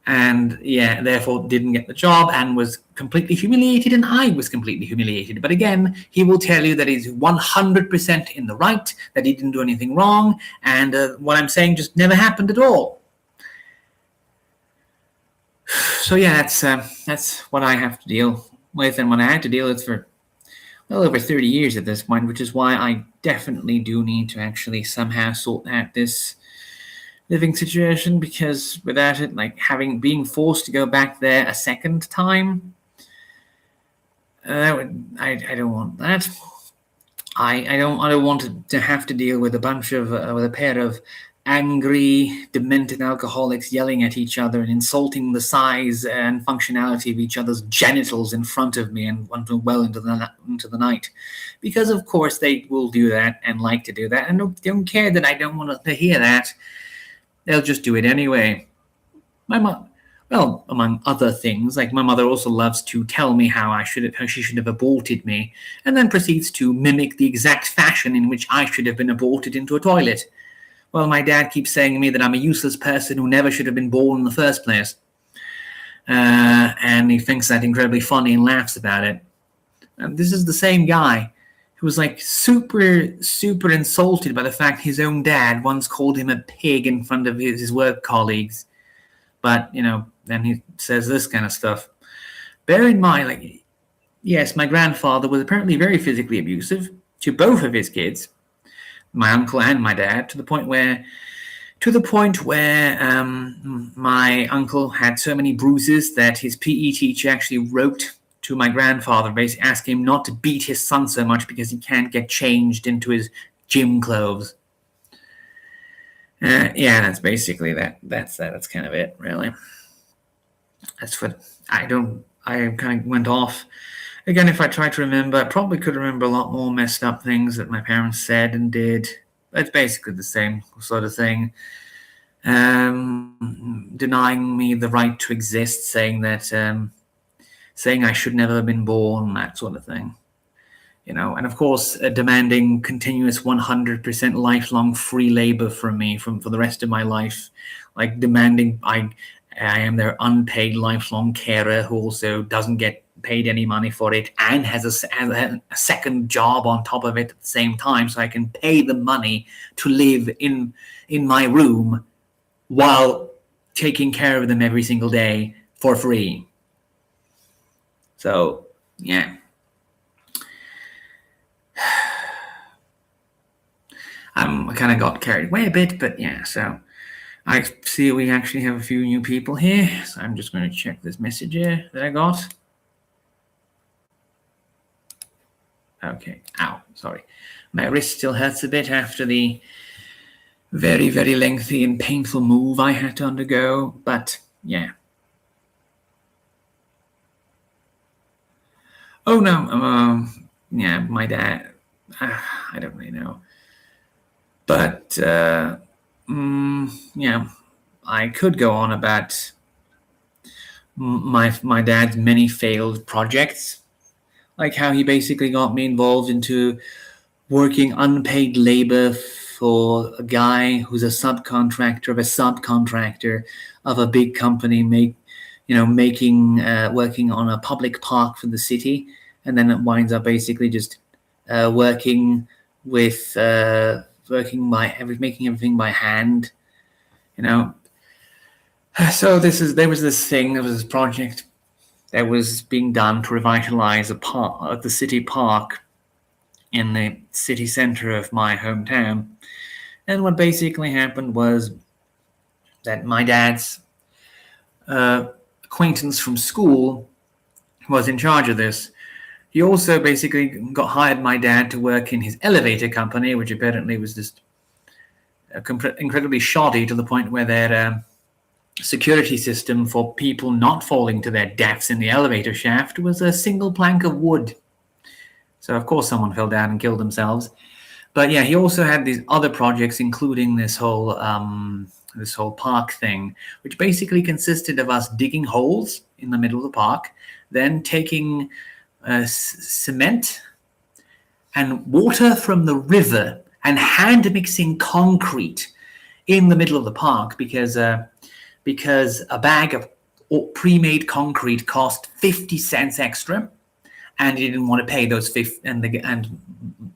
And yeah, therefore didn't get the job and was completely humiliated, and I was completely humiliated. But again, he will tell you that he's 100% in the right, that he didn't do anything wrong, and what I'm saying just never happened at all. So yeah, that's what I have to deal with, and what I had to deal with for well over 30 years at this point, which is why I definitely do need to actually somehow sort out this living situation, because without it, like being forced to go back there a second time, I don't want that. I don't want to have to deal with with a pair of angry, demented alcoholics yelling at each other and insulting the size and functionality of each other's genitals in front of me and well into the night, because of course they will do that and like to do that, and don't care that I don't want to hear that. They'll just do it anyway. My mom, well, among other things, like my mother also loves to tell me how she should have aborted me, and then proceeds to mimic the exact fashion in which I should have been aborted into a toilet. Well, my dad keeps saying to me that I'm a useless person who never should have been born in the first place. and he thinks that incredibly funny and laughs about it. And this is the same guy who was like super insulted by the fact his own dad once called him a pig in front of his work colleagues. But, then he says this kind of stuff. Bear in mind, yes, my grandfather was apparently very physically abusive to both of his kids, my uncle and my dad, to the point where my uncle had so many bruises that his PE teacher actually wrote to my grandfather, basically asking him not to beat his son so much because he can't get changed into his gym clothes. That's basically that. That's kind of it, really. That's what I kind of went off. Again, if I try to remember, I probably could remember a lot more messed up things that my parents said and did. It's basically the same sort of thing. Denying me the right to exist, saying I should never have been born, that sort of thing. And of course, demanding continuous 100% lifelong free labor from me for the rest of my life, like demanding I am their unpaid lifelong carer who also doesn't get paid any money for it and has a second job on top of it at the same time, so I can pay them money to live in my room while taking care of them every single day for free. So, yeah. I kind of got carried away a bit, but yeah, so I see we actually have a few new people here, so I'm just going to check this message here that I got. Okay, ow, sorry. My wrist still hurts a bit after the very, very lengthy and painful move I had to undergo, but yeah. Oh, no, yeah, my dad, I don't really know. But, yeah, I could go on about my dad's many failed projects, like how he basically got me involved into working unpaid labor for a guy who's a subcontractor of a subcontractor of a big company, working on a public park for the city, and then it winds up basically just making everything by hand, So there was this project that was being done to revitalize the city park in the city center of my hometown. And what basically happened was that my dad's acquaintance from school was in charge of this. He also basically hired my dad to work in his elevator company, which apparently was just incredibly shoddy to the point where their security system for people not falling to their deaths in the elevator shaft was a single plank of wood. So, of course, someone fell down and killed themselves. But yeah, he also had these other projects, including this whole park thing, which basically consisted of us digging holes in the middle of the park, then taking cement and water from the river and hand mixing concrete in the middle of the park because a bag of pre-made concrete cost 50 cents extra, and he didn't want to pay those 50, and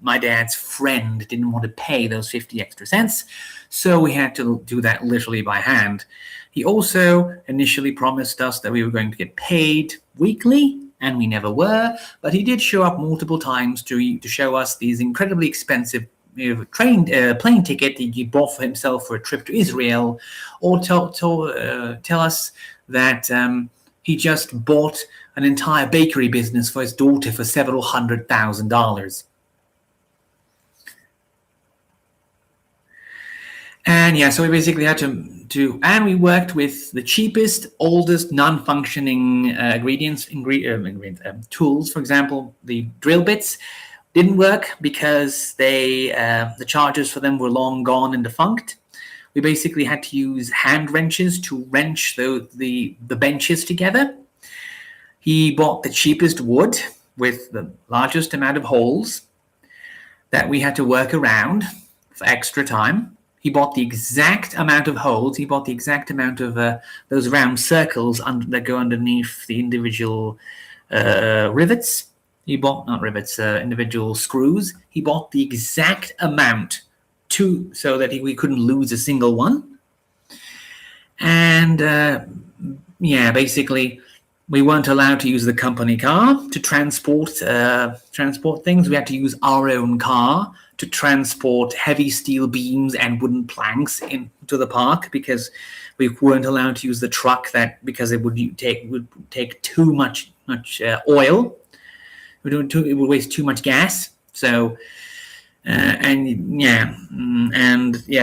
my dad's friend didn't want to pay those 50 extra cents, so we had to do that literally by hand. He also initially promised us that we were going to get paid weekly, and we never were, but he did show up multiple times to show us these incredibly expensive plane ticket he bought for himself for a trip to Israel, or tell us that he just bought an entire bakery business for his daughter for several $100,000. And yeah, so we basically had and we worked with the cheapest, oldest, non-functioning tools. For example, the drill bits didn't work because the chargers for them were long gone and defunct. We basically had to use hand wrenches to wrench the benches together. He bought the cheapest wood with the largest amount of holes that we had to work around for extra time. He bought the exact amount of holes. He bought the exact amount of those round circles that go underneath the individual rivets. He bought, not rivets, individual screws. He bought the exact amount so that we couldn't lose a single one. And basically, we weren't allowed to use the company car to transport things. We had to use our own car to transport heavy steel beams and wooden planks into the park, because we weren't allowed to use the truck because it would take too much oil. It would waste too much gas. So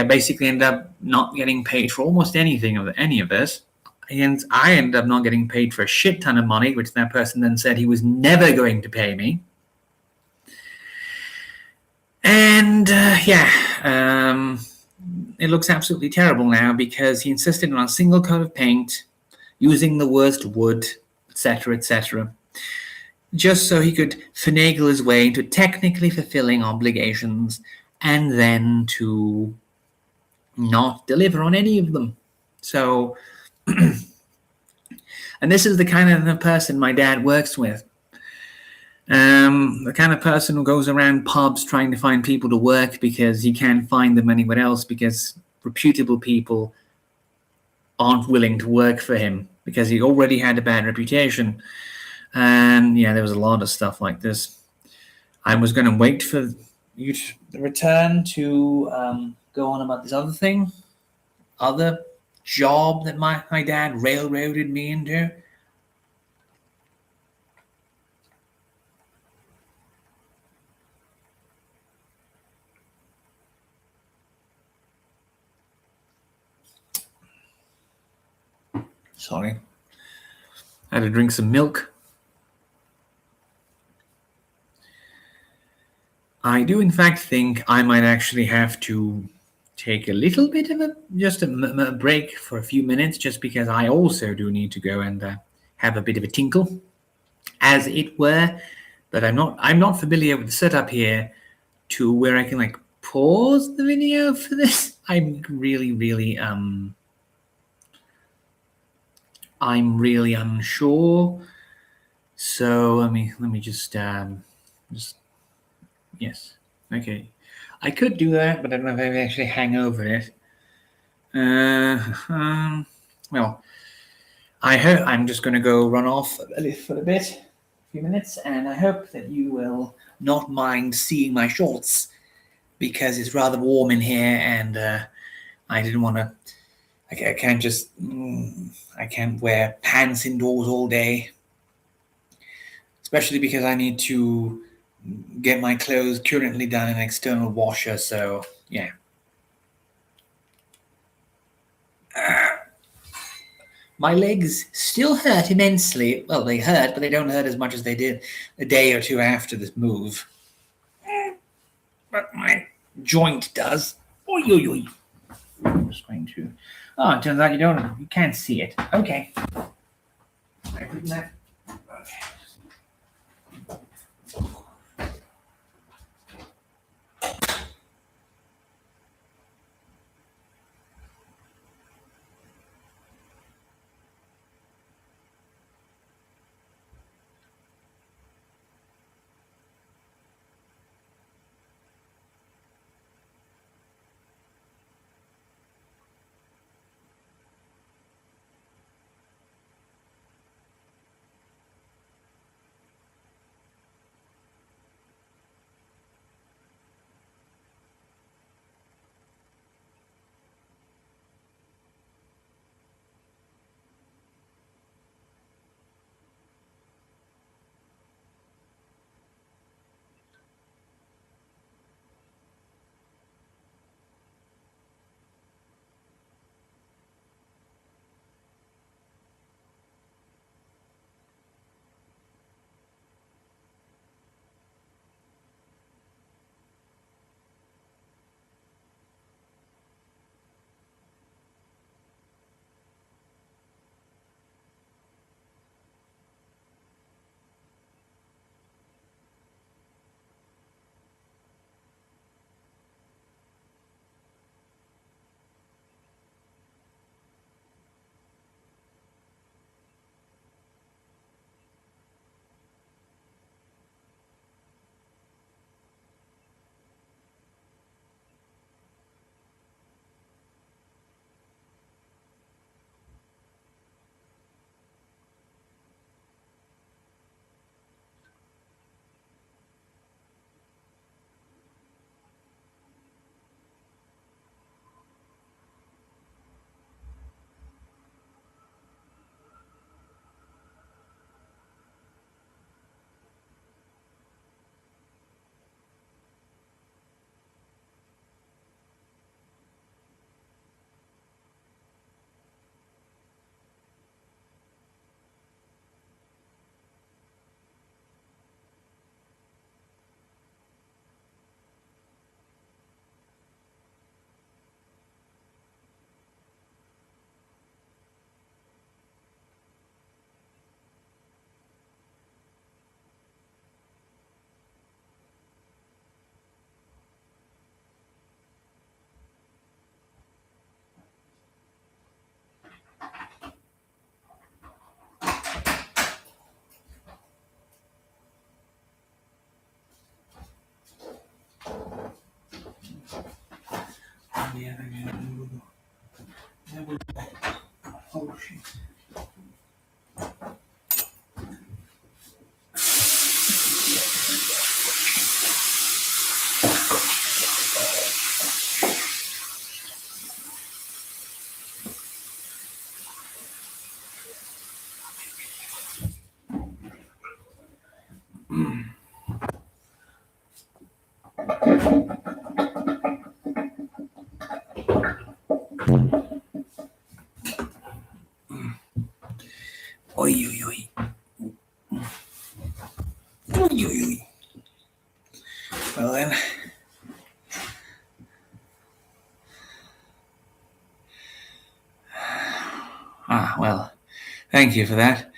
basically ended up not getting paid for almost anything of any of this. And I ended up not getting paid for a shit ton of money, which that person then said he was never going to pay me. And it looks absolutely terrible now, because he insisted on a single coat of paint, using the worst wood, etc., just so he could finagle his way into technically fulfilling obligations, and then to not deliver on any of them. So, and this is the kind of person my dad works with. The kind of person who goes around pubs trying to find people to work because he can't find them anywhere else, because reputable people aren't willing to work for him because he already had a bad reputation. And there was a lot of stuff like this. I was going to wait for you to return to go on about this other job that my dad railroaded me into. Sorry. I had to drink some milk. I do, in fact, think I might actually have to take a little bit of a break for a few minutes, just because I also do need to go and have a bit of a tinkle, as it were. But I'm not familiar with the setup here to where I can pause the video for this. I'm really unsure. So let me just yes. Okay. I could do that, but I don't know if I actually hang over it. Well, I'm just going to go run off for a few minutes, and I hope that you will not mind seeing my shorts, because it's rather warm in here, and I didn't want to. I can't just. I can't wear pants indoors all day, especially because I need to get my clothes currently done in an external washer. So yeah. My legs still hurt immensely. Well, they hurt, but they don't hurt as much as they did a day or two after this move. But my joint does. Oy, oy, oy. I'm just going to. Oh, it turns out you can't see it. Okay. Okay. Oh shit. Oi, oi, oi. Oi, oi, oi. Well then. Well, thank you for that.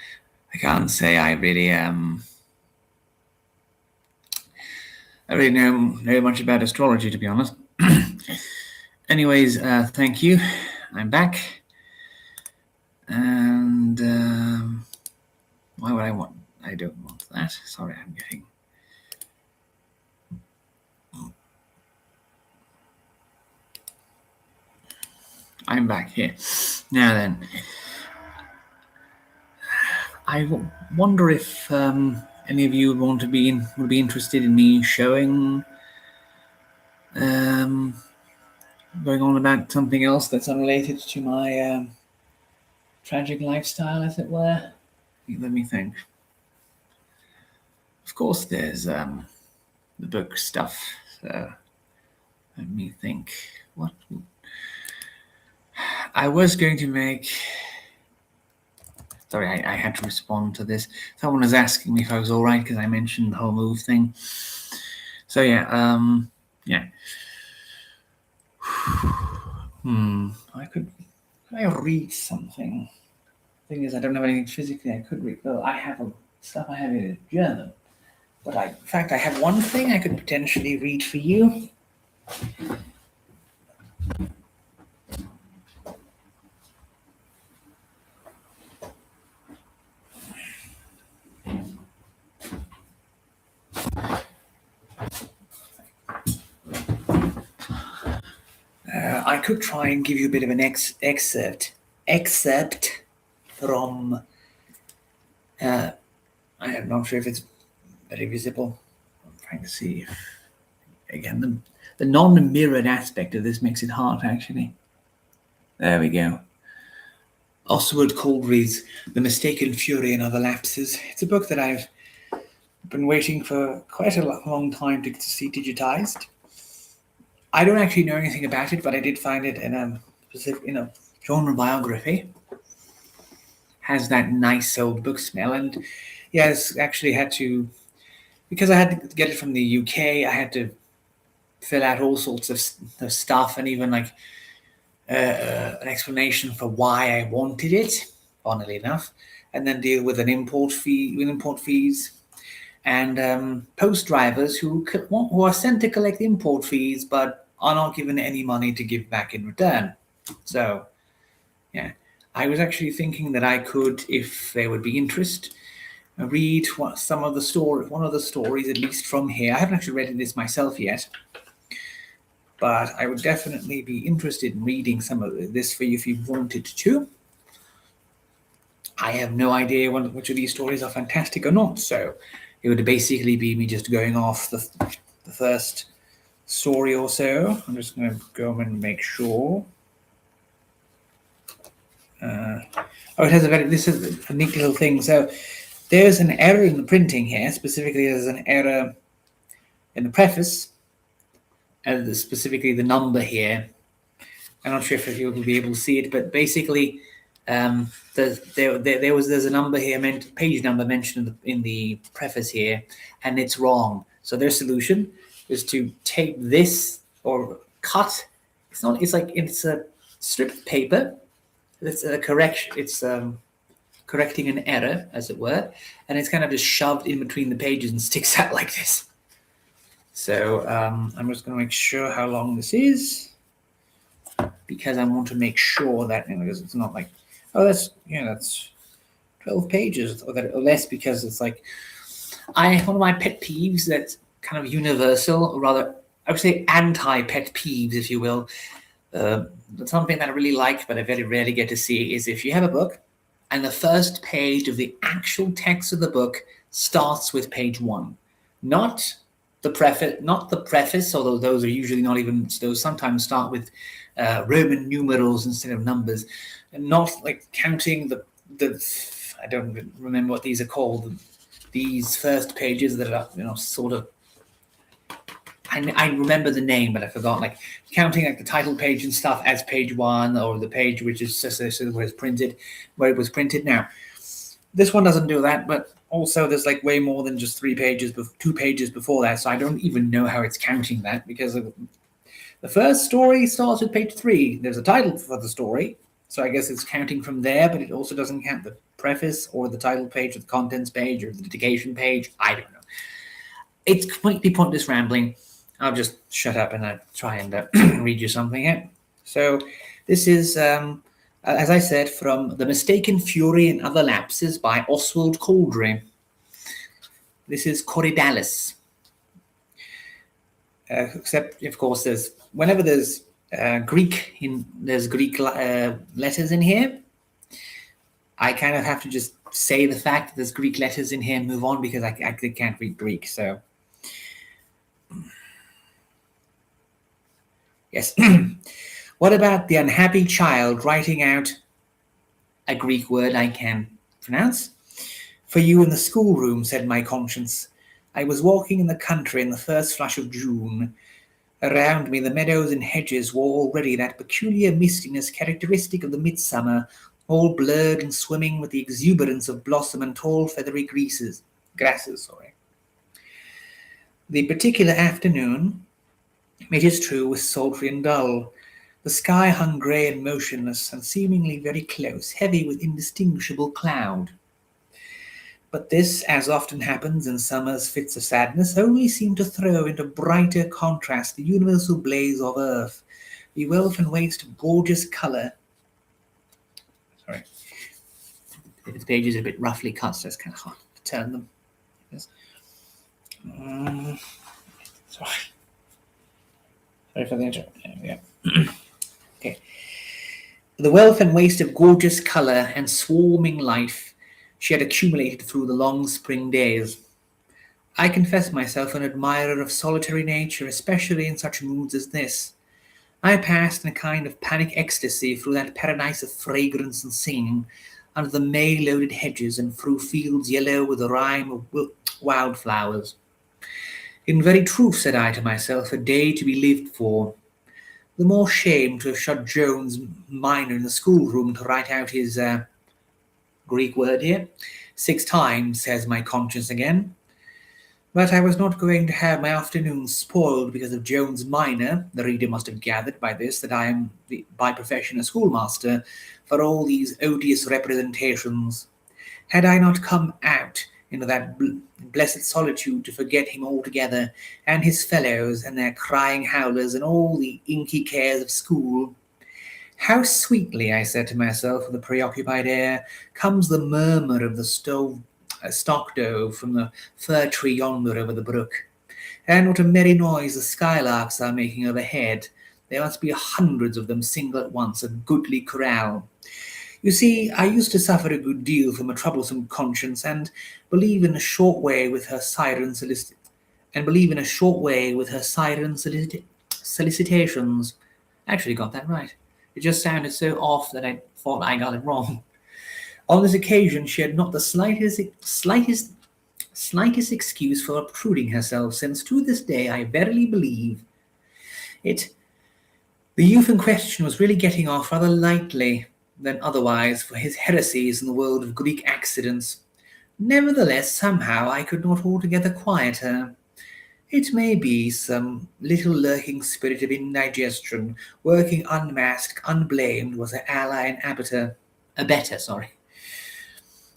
I can't say I really know much about astrology, to be honest. Anyways, thank you. I'm back. And why would I want? I don't want that. Sorry, I'm getting. I'm back here. Now then, I wonder if any of you would be interested in me showing, going on about something else that's unrelated to my tragic lifestyle, as it were. Let me think. Of course, there's the book stuff. So let me think. What I was going to make. Sorry, I had to respond to this. Someone was asking me if I was all right because I mentioned the whole move thing. So yeah. Can I read something? Thing is, I don't have anything physically I could read. Well, I have stuff I have in German, but in fact, I have one thing I could potentially read for you. I could try and give you a bit of an excerpt from. I'm not sure if it's very visible. I'm trying to see if, again, the non-mirrored aspect of this makes it hard, actually. There we go. Oswald Coleridge's The Mistaken Fury and Other Lapses. It's a book that I've been waiting for quite a long time to see digitized. I don't actually know anything about it, but I did find it in a genre biography. Has that nice old book smell, and yes, actually had to, because I had to get it from the UK. I had to fill out all sorts of stuff, and even like an explanation for why I wanted it, funnily enough, and then deal with import fees, and post drivers who are sent to collect import fees, but are not given any money to give back in return. So, yeah, I was actually thinking that I could, if there would be interest, read one of the stories, at least from here. I haven't actually read this myself yet, but I would definitely be interested in reading some of this for you if you wanted to. I have no idea which of these stories are fantastic or not, so it would basically be me just going off the first story or so. I'm just going to go and make sure. This is a neat little thing. So there's an error in the printing here. Specifically, there's an error in the preface, and specifically the number here. I'm not sure if you'll be able to see it, but basically, there's a number here, page number mentioned in the preface here, and it's wrong. So their solution is to tape this or cut. It's a strip of paper. It's a correction. It's correcting an error, as it were, and it's kind of just shoved in between the pages and sticks out like this. So I'm just going to make sure how long this is, because I want to make sure that it's not like, that's 12 pages or less, because it's like one of my pet peeves that's kind of universal, or rather I would say anti-pet peeves, if you will, Something that I really like, but I very rarely get to see, is if you have a book and the first page of the actual text of the book starts with page 1, not the preface, although those are usually not even, those sometimes start with Roman numerals instead of numbers, and not like counting the I don't remember what these are called, these first pages that are sort of, I remember the name, but I forgot, like counting like the title page and stuff as page 1, or the page which is where it was printed. Now, this one doesn't do that, but also there's like way more than just 2 pages before that, so I don't even know how it's counting that, because the first story starts with page 3. There's a title for the story, so I guess it's counting from there, but it also doesn't count the preface or the title page or the contents page or the dedication page. I don't know. It's completely pointless rambling. I'll just shut up and I'll try and read you something here. So this is, as I said, from The Mistaken Fury and Other Lapses by Oswald Coldry. This is Corydalus. Except, of course, whenever there's Greek letters in here, I kind of have to just say the fact that there's Greek letters in here and move on, because I can't read Greek. So yes. What about the unhappy child writing out a Greek word I can pronounce? For you in the schoolroom, said my conscience. I was walking in the country in the first flush of June. Around me the meadows and hedges wore already that peculiar mistiness characteristic of the midsummer, all blurred and swimming with the exuberance of blossom and tall feathery grasses. The particular afternoon, it is true, was sultry and dull. The sky hung grey and motionless, and seemingly very close, heavy with indistinguishable cloud. But this, as often happens in summer's fits of sadness, only seemed to throw into brighter contrast the universal blaze of earth, the wealth and waste of gorgeous colour. Sorry. The pages are a bit roughly cut, so it's kind of hard to turn them. Yes. Sorry for the intro. Yeah. Okay. The wealth and waste of gorgeous colour and swarming life she had accumulated through the long spring days. I confess myself an admirer of solitary nature, especially in such moods as this. I passed in a kind of panic ecstasy through that paradise of fragrance and singing, under the May-loaded hedges and through fields yellow with the rime of wildflowers. In very truth, said I to myself, a day to be lived for. The more shame to have shut Jones minor in the schoolroom to write out his Greek word here 6 times, says my conscience again. But I was not going to have my afternoon spoiled because of Jones minor. The reader must have gathered by this that I am by profession a schoolmaster for all these odious representations. Had I not come out into that blessed solitude to forget him altogether, and his fellows, and their crying howlers, and all the inky cares of school? How sweetly, I said to myself with a preoccupied air, comes the murmur of the stock dove from the fir tree yonder over the brook. And what a merry noise the skylarks are making overhead. There must be hundreds of them single at once, a goodly chorale. You see, I used to suffer a good deal from a troublesome conscience, and believe in a short way with her siren solicitations. I actually got that right. It just sounded so off that I thought I got it wrong. On this occasion, she had not the slightest excuse for obtruding herself, since to this day I verily believe it. The youth in question was really getting off rather lightly than otherwise for his heresies in the world of Greek accidents. Nevertheless, somehow I could not altogether quiet her. It may be some little lurking spirit of indigestion, working unmasked, unblamed, was her ally and abettor.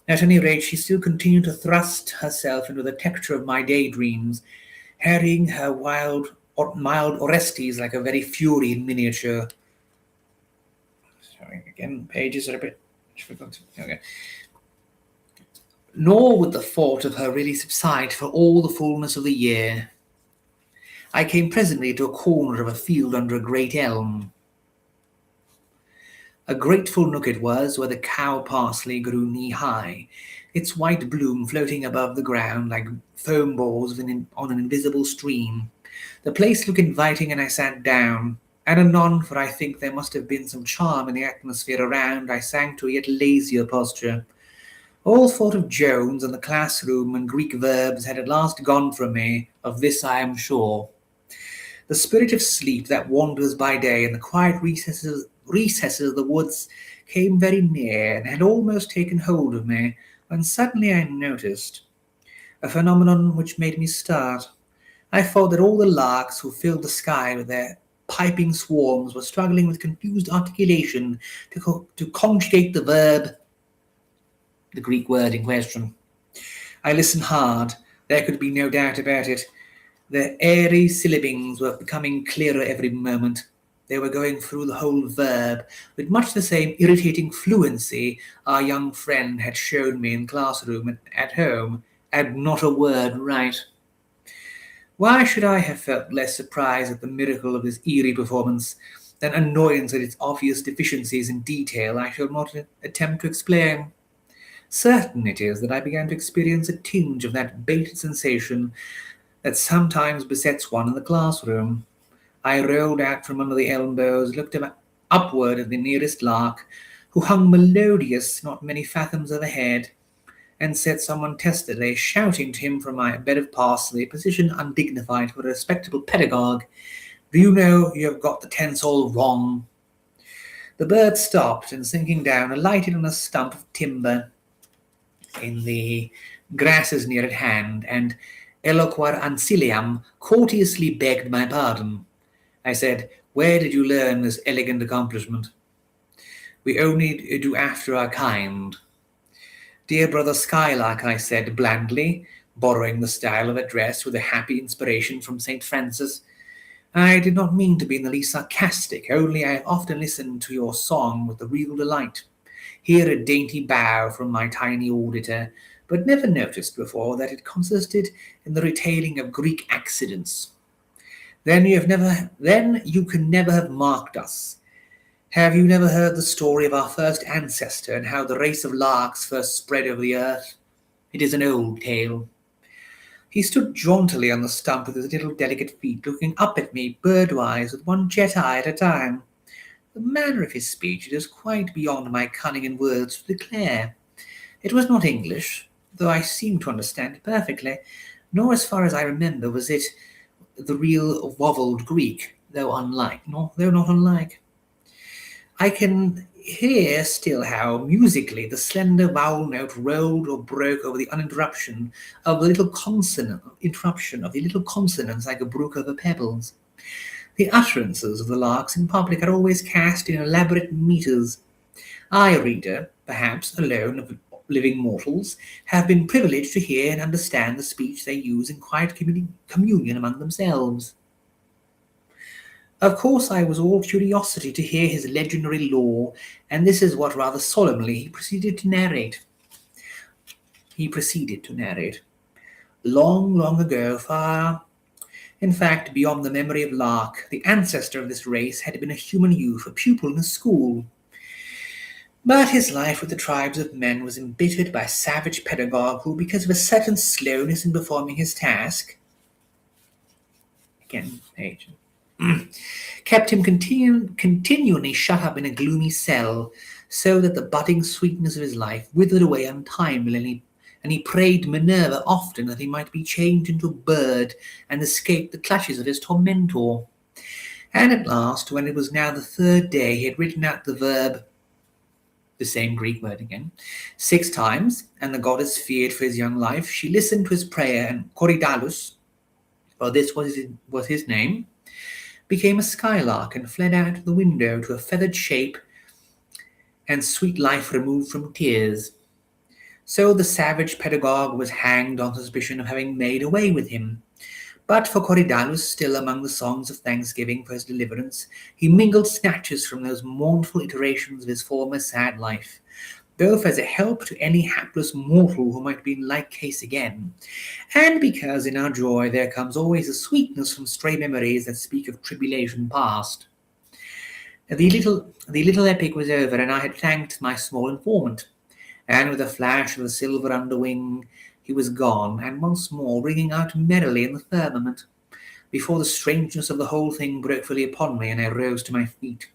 At any rate, she still continued to thrust herself into the texture of my daydreams, harrying her mild Orestes like a very fury in miniature. Sorry, again, pages are a bit difficult. Okay. Nor would the thought of her really subside for all the fullness of the year. I came presently to a corner of a field under a great elm. A grateful nook it was, where the cow parsley grew knee-high, its white bloom floating above the ground like foam balls on an invisible stream. The place looked inviting, and I sat down. And anon, for I think there must have been some charm in the atmosphere around, I sank to a yet lazier posture. All thought of Jones and the classroom and Greek verbs had at last gone from me, of this I am sure. The spirit of sleep that wanders by day in the quiet recesses of the woods came very near and had almost taken hold of me, when suddenly I noticed a phenomenon which made me start. I thought that all the larks who filled the sky with their piping swarms were struggling with confused articulation to conjugate the verb, the Greek word in question. I listened hard. There could be no doubt about it. The airy syllabings were becoming clearer every moment. They were going through the whole verb with much the same irritating fluency our young friend had shown me in classroom and at home, and not a word right. Why should I have felt less surprise at the miracle of this eerie performance than annoyance at its obvious deficiencies in detail I shall not attempt to explain. Certain it is that I began to experience a tinge of that baited sensation that sometimes besets one in the classroom. I rolled out from under the elbows, looked upward at the nearest lark, who hung melodious not many fathoms overhead, and said somewhat testily, shouting to him from my bed of parsley, position undignified for a respectable pedagogue, "Do you know you have got the tense all wrong?" The bird stopped, and sinking down, alighted on a stump of timber in the grasses near at hand, and eloquar anciliam courteously begged my pardon. I said, "Where did you learn this elegant accomplishment?" "We only do after our kind." "Dear brother Skylark," I said blandly, borrowing the style of address with a happy inspiration from St. Francis, "I did not mean to be in the least sarcastic, only I have often listened to your song with a real delight. Here a dainty bow from my tiny auditor, but never noticed before that it consisted in the retailing of Greek accidents. Then you can never have marked us. Have you never heard the story of our first ancestor and how the race of larks first spread over the earth? It is an old tale." He stood jauntily on the stump with his little delicate feet, looking up at me birdwise with one jet eye at a time. The manner of his speech it is quite beyond my cunning in words to declare. It was not English, though I seemed to understand it perfectly, nor, as far as I remember, was it the real wovled Greek, though not unlike. I can hear still how musically the slender vowel note rolled or broke over the uninterruption of the little consonants like a brook over pebbles. The utterances of the larks in public are always cast in elaborate meters. I, reader, perhaps alone of living mortals, have been privileged to hear and understand the speech they use in quiet communion among themselves. Of course, I was all curiosity to hear his legendary lore, and this is what rather solemnly he proceeded to narrate. Long, long ago, far, in fact, beyond the memory of Lark, the ancestor of this race had been a human youth, a pupil in a school. But his life with the tribes of men was embittered by a savage pedagogue who, because of a certain slowness in performing his task, kept him continually shut up in a gloomy cell, so that the budding sweetness of his life withered away untimely, and he prayed Minerva often that he might be changed into a bird and escape the clutches of his tormentor. And at last, when it was now the third day, he had written out the verb, the same Greek word again, 6 times, and the goddess feared for his young life. She listened to his prayer, and Corydalus, for this was his name, became a skylark and fled out of the window to a feathered shape and sweet life removed from tears. So the savage pedagogue was hanged on suspicion of having made away with him. But for Corydalus, still among the songs of thanksgiving for his deliverance, he mingled snatches from those mournful iterations of his former sad life, both as a help to any hapless mortal who might be in like case again, and because in our joy there comes always a sweetness from stray memories that speak of tribulation past. The little epic was over, and I had thanked my small informant. And with a flash of the silver underwing, he was gone, and once more ringing out merrily in the firmament, before the strangeness of the whole thing broke fully upon me, and I rose to my feet.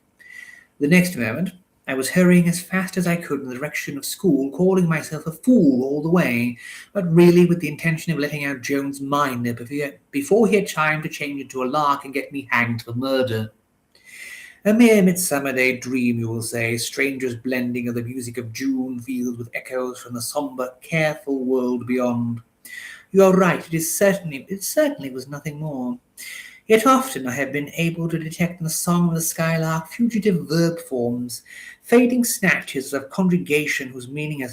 The next moment, I was hurrying as fast as I could in the direction of school, calling myself a fool all the way, but really with the intention of letting out Jones's mind up before he had time to change into a lark and get me hanged for murder. A mere midsummer day dream, you will say, strangers blending of the music of June fields with echoes from the sombre, careful world beyond. You are right, it certainly was nothing more. Yet often I have been able to detect in the song of the skylark fugitive verb forms, fading snatches of conjugation whose meaning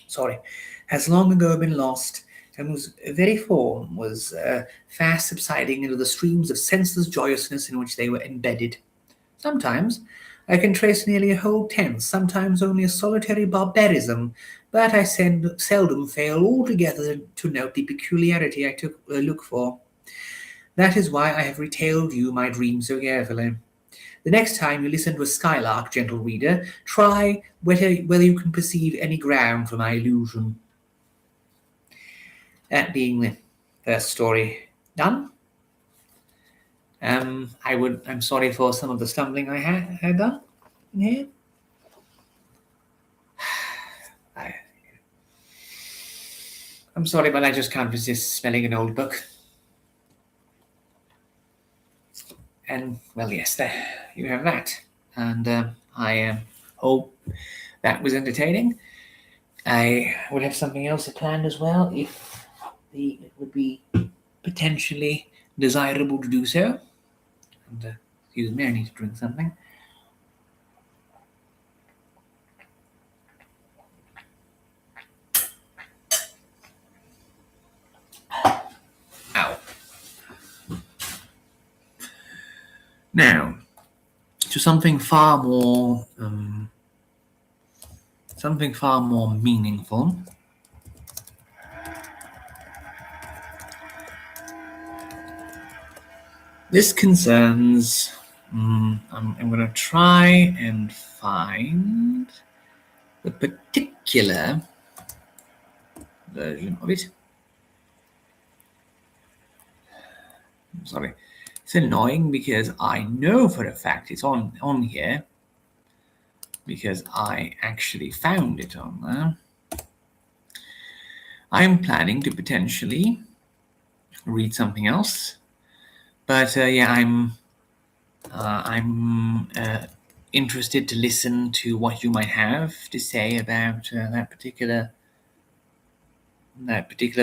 sorry, has long ago been lost, and whose very form was fast subsiding into the streams of senseless joyousness in which they were embedded. Sometimes I can trace nearly a whole tense, sometimes only a solitary barbarism, but I seldom fail altogether to note the peculiarity I look for. That is why I have retailed you my dream so carefully. The next time you listen to a skylark, gentle reader, try whether you can perceive any ground for my illusion. That being the first story done. I'm sorry for some of the stumbling I had done here. I, I'm sorry, but I just can't resist smelling an old book. And well, yes, there you have that. And I hope that was entertaining. I would have something else planned as well if it would be potentially desirable to do so. And excuse me, I need to drink something. Ow. Now, to something far more meaningful. This concerns. I'm going to try and find the particular version of it. I'm sorry. It's annoying because I know for a fact it's on here because I actually found it on there. I'm planning to potentially read something else, but yeah, I'm interested to listen to what you might have to say about that particular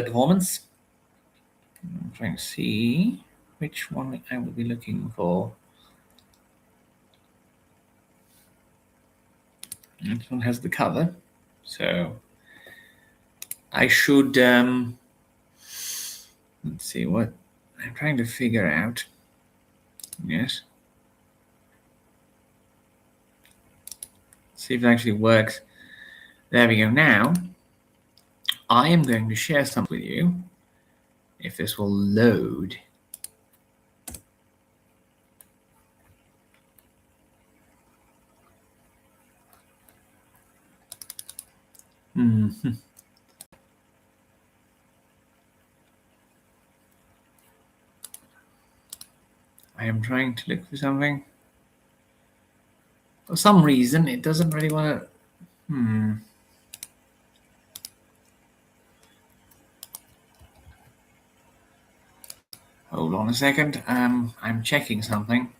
performance. I'm trying to see which one I will be looking for. This one has the cover, so I should let's see what I'm trying to figure out. Yes. See if it actually works. There we go. Now I am going to share something with you. If this will load. Mm-hmm. I am trying to look for something. For some reason, it doesn't really want to. Hold on a second. I'm checking something.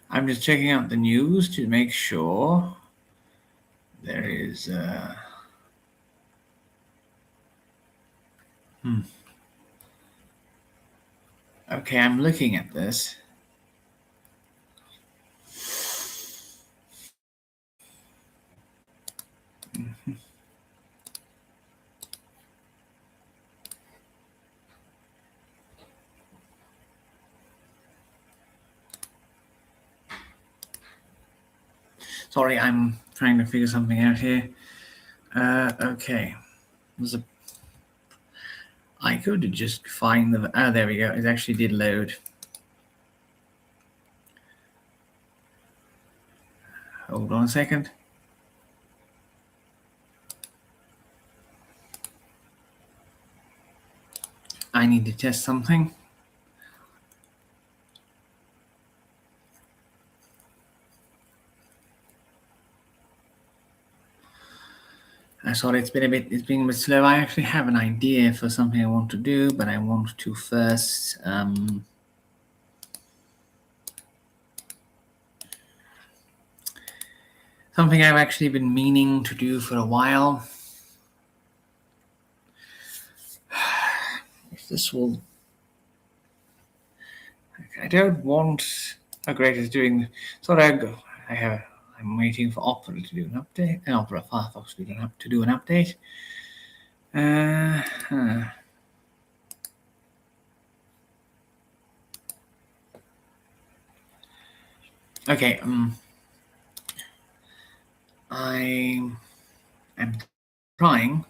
I'm just checking out the news to make sure there is. Okay, I'm looking at this. Sorry, I'm trying to figure something out here. Okay. I could just find the... there we go. It actually did load. Hold on a second. I need to test something. Sorry, it's been a bit slow. I actually have an idea for something I want to do, but I want to first something I've actually been meaning to do for a while. If this will... I don't want... Oh, great, it's doing... Sorry, I'm waiting for Opera to do an update. Opera Firefox to do an update. Okay. I am trying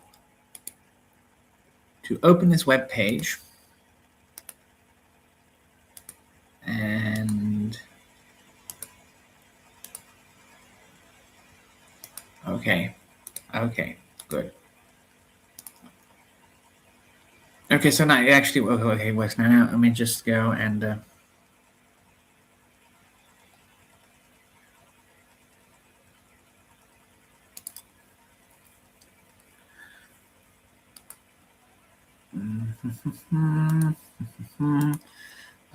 to open this web page and okay, good. Okay, so now it actually works now. Let me just go and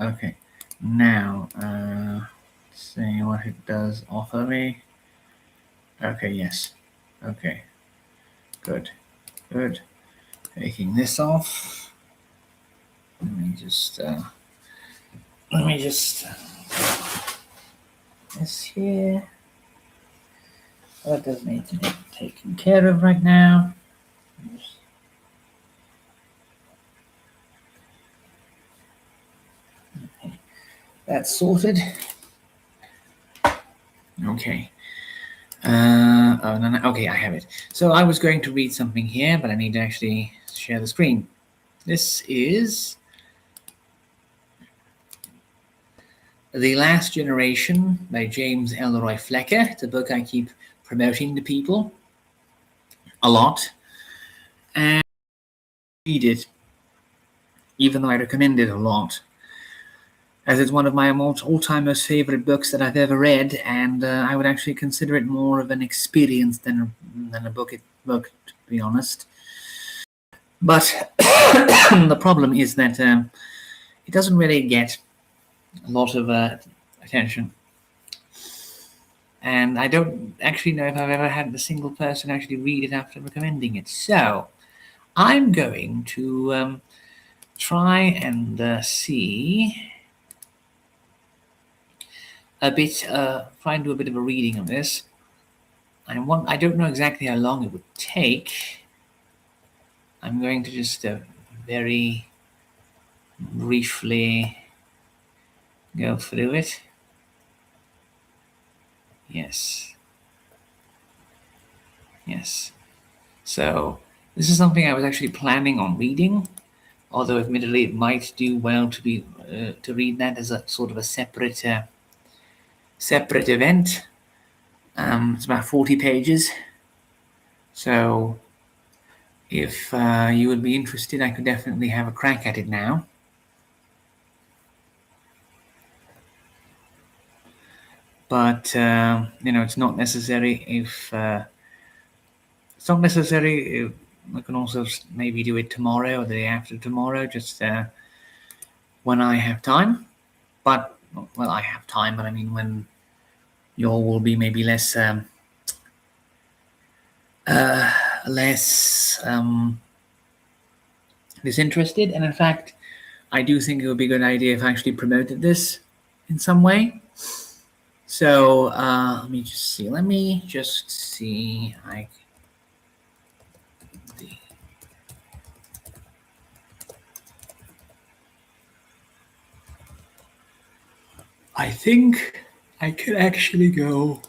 okay, now let's see what it does offer me. Okay, yes. Okay, good. Taking this off. Let me just this here. That does need to be taken care of right now. Okay. That's sorted. Okay. Oh, no, okay, I have it. So I was going to read something here, but I need to actually share the screen. This is The Last Generation by James Elroy Flecker. It's a book I keep promoting to people a lot. And read it, even though I recommend it a lot, as it's one of my all-time most favorite books that I've ever read, and I would actually consider it more of an experience than a book, to be honest. But the problem is that it doesn't really get a lot of attention. And I don't actually know if I've ever had a single person actually read it after recommending it. So I'm going to try and see a bit, try and do a bit of a reading of this. I don't know exactly how long it would take. I'm going to just very briefly go through it. Yes. So this is something I was actually planning on reading, although admittedly it might do well to be to read that as a sort of a separate event. It's about 40 pages. So if you would be interested, I could definitely have a crack at it now. But it's not necessary. It's not necessary. I can also maybe do it tomorrow or the day after tomorrow, just when I have time. But well, I have time, but I mean when you all will be maybe less disinterested. And in fact, I do think it would be a good idea if I actually promoted this in some way. So let me just see. I think I could actually go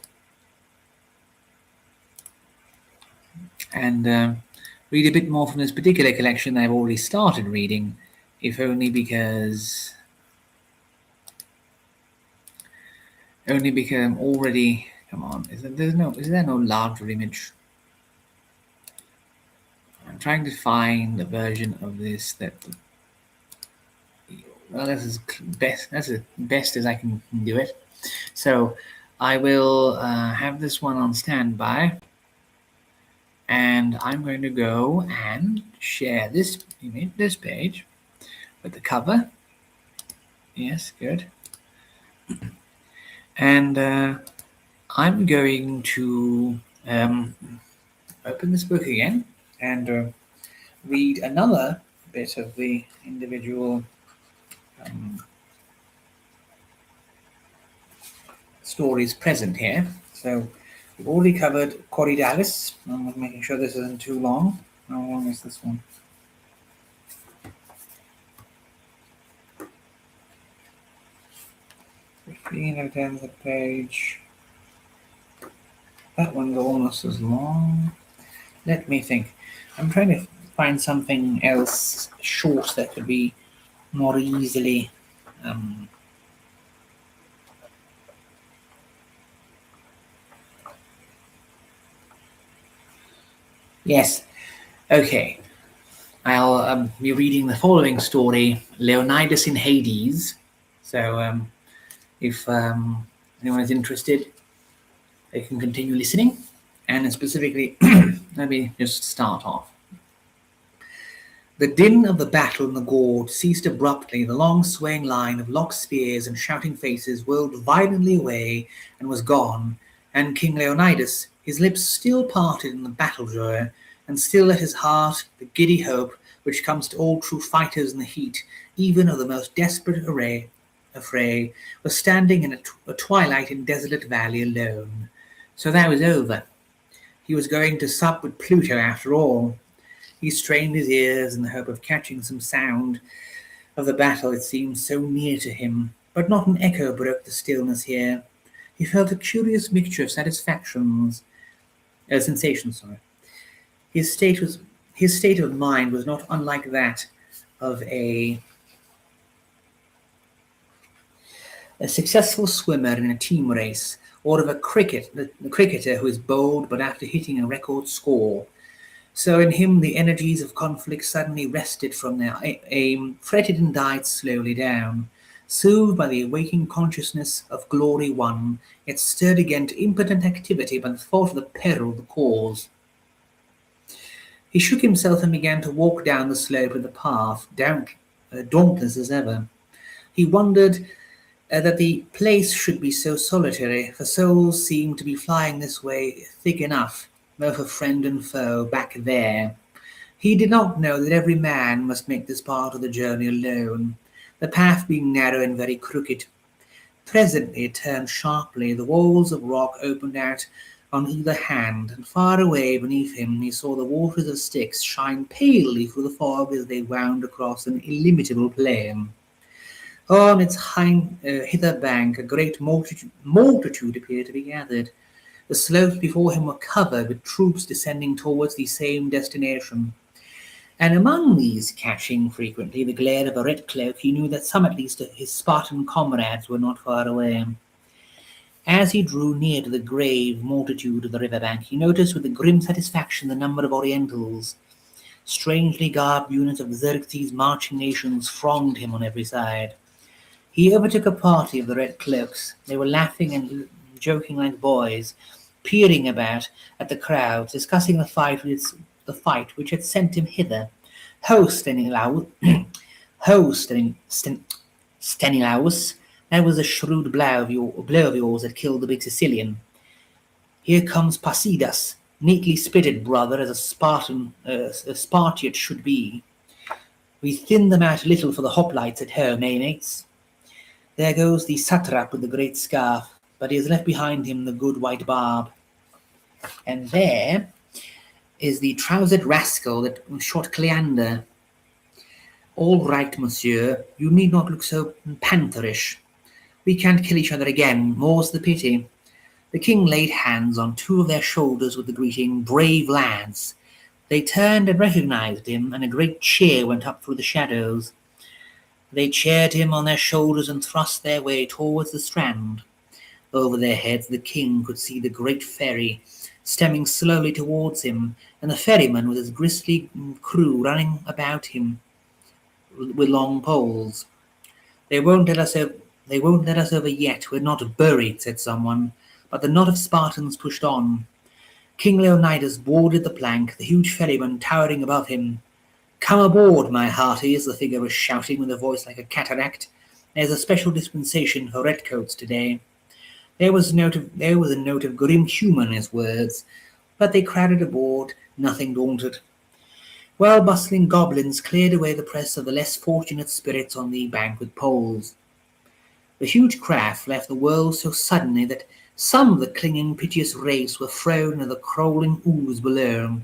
and read a bit more from this particular collection that I've already started reading, if only because I'm already. Come on, is there no larger image? I'm trying to find a version of this that. Well, that's as best as I can do it. So I will have this one on standby, and I'm going to go and share this image, this page, with the cover. Yes, good. And I'm going to open this book again and read another bit of the individual stories present here. So we've already covered Corydallis. I'm making sure this isn't too long. How long is this one? Of the page. That one's almost as long. Let me think. I'm trying to find something else short that could be more easily yes. Okay. I'll be reading the following story, Leonidas in Hades. So if anyone is interested, they can continue listening. And specifically, let me just start off. The din of the battle in the gorge ceased abruptly. The long swaying line of locked spears and shouting faces whirled violently away and was gone, and King Leonidas, his lips still parted in the battle joy, and still at his heart the giddy hope which comes to all true fighters in the heat, even of the most desperate affray, was standing in a twilight in desolate valley alone. So that was over. He was going to sup with Pluto after all. He strained his ears in the hope of catching some sound of the battle. It seemed so near to him, but not an echo broke the stillness here. He felt a curious mixture of sensations. His state of mind was not unlike that of a successful swimmer in a team race, or of a cricketer who is bold but after hitting a record score. So in him the energies of conflict suddenly rested from their aim, fretted and died slowly down. Soothed by the awaking consciousness of glory won, yet stirred again to impotent activity by the thought of the peril of the cause. He shook himself and began to walk down the slope of the path, dauntless as ever. He wondered that the place should be so solitary, for souls seemed to be flying this way thick enough, both of friend and foe, back there. He did not know that every man must make this part of the journey alone, the path being narrow and very crooked. Presently it turned sharply, the walls of rock opened out on either hand, and far away beneath him he saw the waters of Styx shine palely through the fog as they wound across an illimitable plain. On its hither bank a great multitude appeared to be gathered. The slopes before him were covered with troops descending towards the same destination. And among these, catching frequently the glare of a red cloak, he knew that some at least of his Spartan comrades were not far away. As he drew near to the grave multitude of the river bank, he noticed with a grim satisfaction the number of Orientals. Strangely garbed units of Xerxes' marching nations thronged him on every side. He overtook a party of the red cloaks. They were laughing and joking like boys, peering about at the crowds, discussing the fight which had sent him hither. Ho, Stanislaus, that was a shrewd blow of yours that killed the big Sicilian. Here comes Pasidas, neatly spitted brother as a Spartiate should be. We thinned them out a little for the hoplites at home, eh, mates? There goes the satrap with the great scarf, but he has left behind him the good white barb. And there is the trousered rascal that shot Cleander. All right, monsieur, you need not look so pantherish. We can't kill each other again, more's the pity. The king laid hands on two of their shoulders with the greeting, brave lads. They turned and recognized him, and a great cheer went up through the shadows. They cheered him on their shoulders and thrust their way towards the strand. Over their heads the king could see the great ferry stemming slowly towards him, and the ferryman with his grisly crew running about him with long poles. They won't let us over. They won't let us over yet. We're not buried, said someone. But the knot of Spartans pushed on. King Leonidas boarded the plank, the huge ferryman towering above him. Come aboard, my hearties, the figure was shouting with a voice like a cataract. There's a special dispensation for redcoats today. There was a note of grim humour in his words, but they crowded aboard, nothing daunted. While bustling goblins cleared away the press of the less fortunate spirits on the bank with poles. The huge craft left the world so suddenly that some of the clinging piteous race were thrown into the crawling ooze below.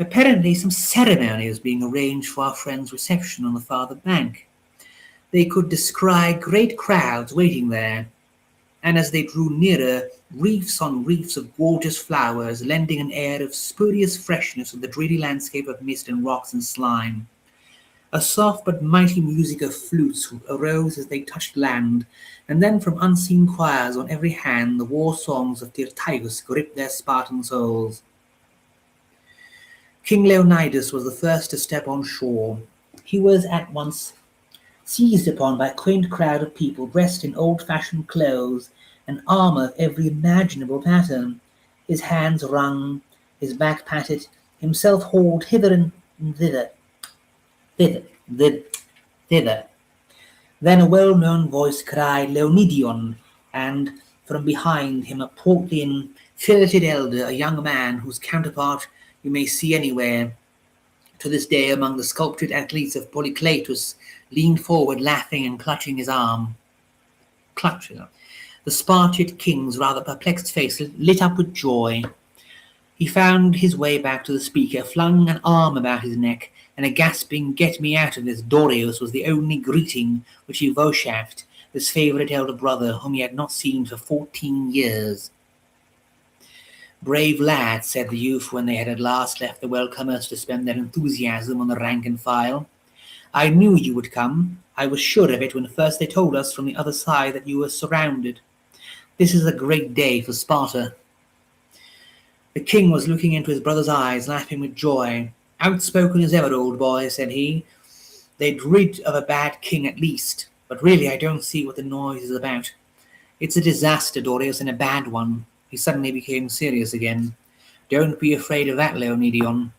Apparently some ceremony was being arranged for our friend's reception on the farther bank. They could descry great crowds waiting there, and as they drew nearer, reefs on reefs of gorgeous flowers, lending an air of spurious freshness to the dreary landscape of mist and rocks and slime. A soft but mighty music of flutes arose as they touched land, and then from unseen choirs on every hand the war songs of Tyrtaeus gripped their Spartan souls. King Leonidas was the first to step on shore. He was at once seized upon by a quaint crowd of people dressed in old-fashioned clothes and armour of every imaginable pattern. His hands wrung, his back patted, himself hauled hither and thither. Thither. Then a well-known voice cried, Leonidion, and from behind him a portly and filleted elder, a young man whose counterpart you may see anywhere. To this day among the sculptured athletes of Polycletus, leaned forward laughing and clutching his arm. The Spartan king's rather perplexed face lit up with joy. He found his way back to the speaker, flung an arm about his neck, and a gasping, "Get me out of this, Dorieus," was the only greeting which he vouchsafed this favourite elder brother whom he had not seen for 14 years. "Brave lad," said the youth when they had at last left the welcomers to spend their enthusiasm on the rank and file. "I knew you would come. I was sure of it when first they told us from the other side that you were surrounded. This is a great day for Sparta." The king was looking into his brother's eyes, laughing with joy. "Outspoken as ever, old boy," said he. "They'd rid of a bad king at least, but really I don't see what the noise is about. It's a disaster, Dorieus, and a bad one." He suddenly became serious again. "Don't be afraid of that, Leonidion.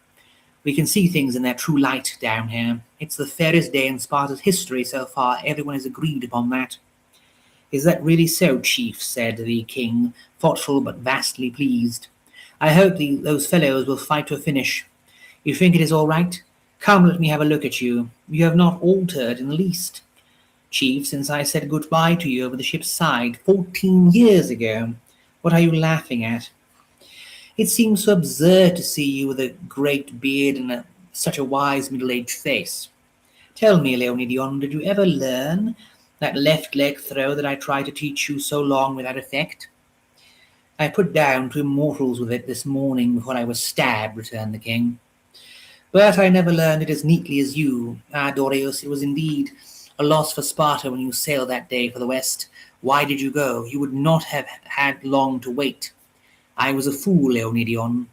We can see things in their true light down here. It's the fairest day in Sparta's history so far. Everyone has agreed upon that." "Is that really so, chief?" said the king, thoughtful but vastly pleased. "I hope those fellows will fight to a finish. You think it is all right? Come, let me have a look at you. You have not altered in the least, chief, since I said goodbye to you over the ship's side 14 years ago. What are you laughing at? It seems so absurd to see you with a great beard and such a wise middle-aged face. Tell me, Leonidion, did you ever learn that left leg throw that I tried to teach you so long without effect?" "I put down 2 mortals with it this morning before I was stabbed," returned the king. "But I never learned it as neatly as you. Ah, Dorieus, it was indeed a loss for Sparta when you sailed that day for the west. Why did you go? You would not have had long to wait. I was a fool, Leonidion.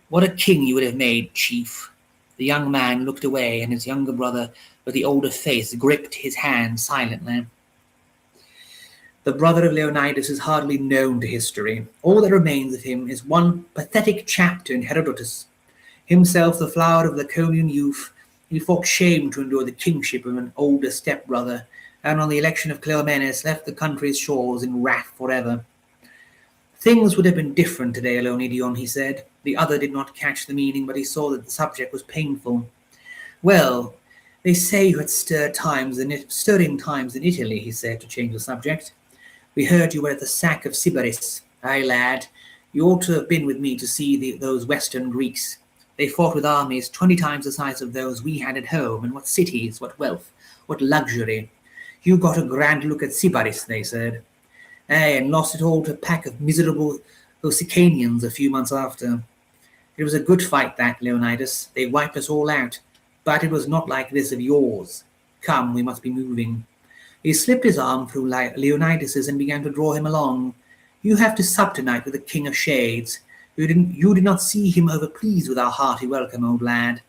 What a king you would have made, chief." The young man looked away, and his younger brother, with the older face, gripped his hand silently. The brother of Leonidas is hardly known to history. All that remains of him is one pathetic chapter in Herodotus. Himself the flower of Laconian youth, he thought shame to endure the kingship of an older stepbrother, and on the election of Cleomenes left the country's shores in wrath forever. "Things would have been different today, Leonidion," he said. The other did not catch the meaning, but he saw that the subject was painful. "Well, they say you had stirring times in Italy," he said, to change the subject. "We heard you were at the sack of Sybaris. Aye, lad, you ought to have been with me to see those western Greeks. They fought with armies 20 times the size of those we had at home, and what cities, what wealth, what luxury. You got a grand look at Sybaris, they said. Aye, and lost it all to a pack of miserable Lusitanians a few months after. It was a good fight, that, Leonidas. They wiped us all out. But it was not like this of yours. Come, we must be moving. He slipped his arm through Leonidas's and began to draw him along. You have to sup tonight with the King of Shades. You did not see him overpleased with our hearty welcome, old lad.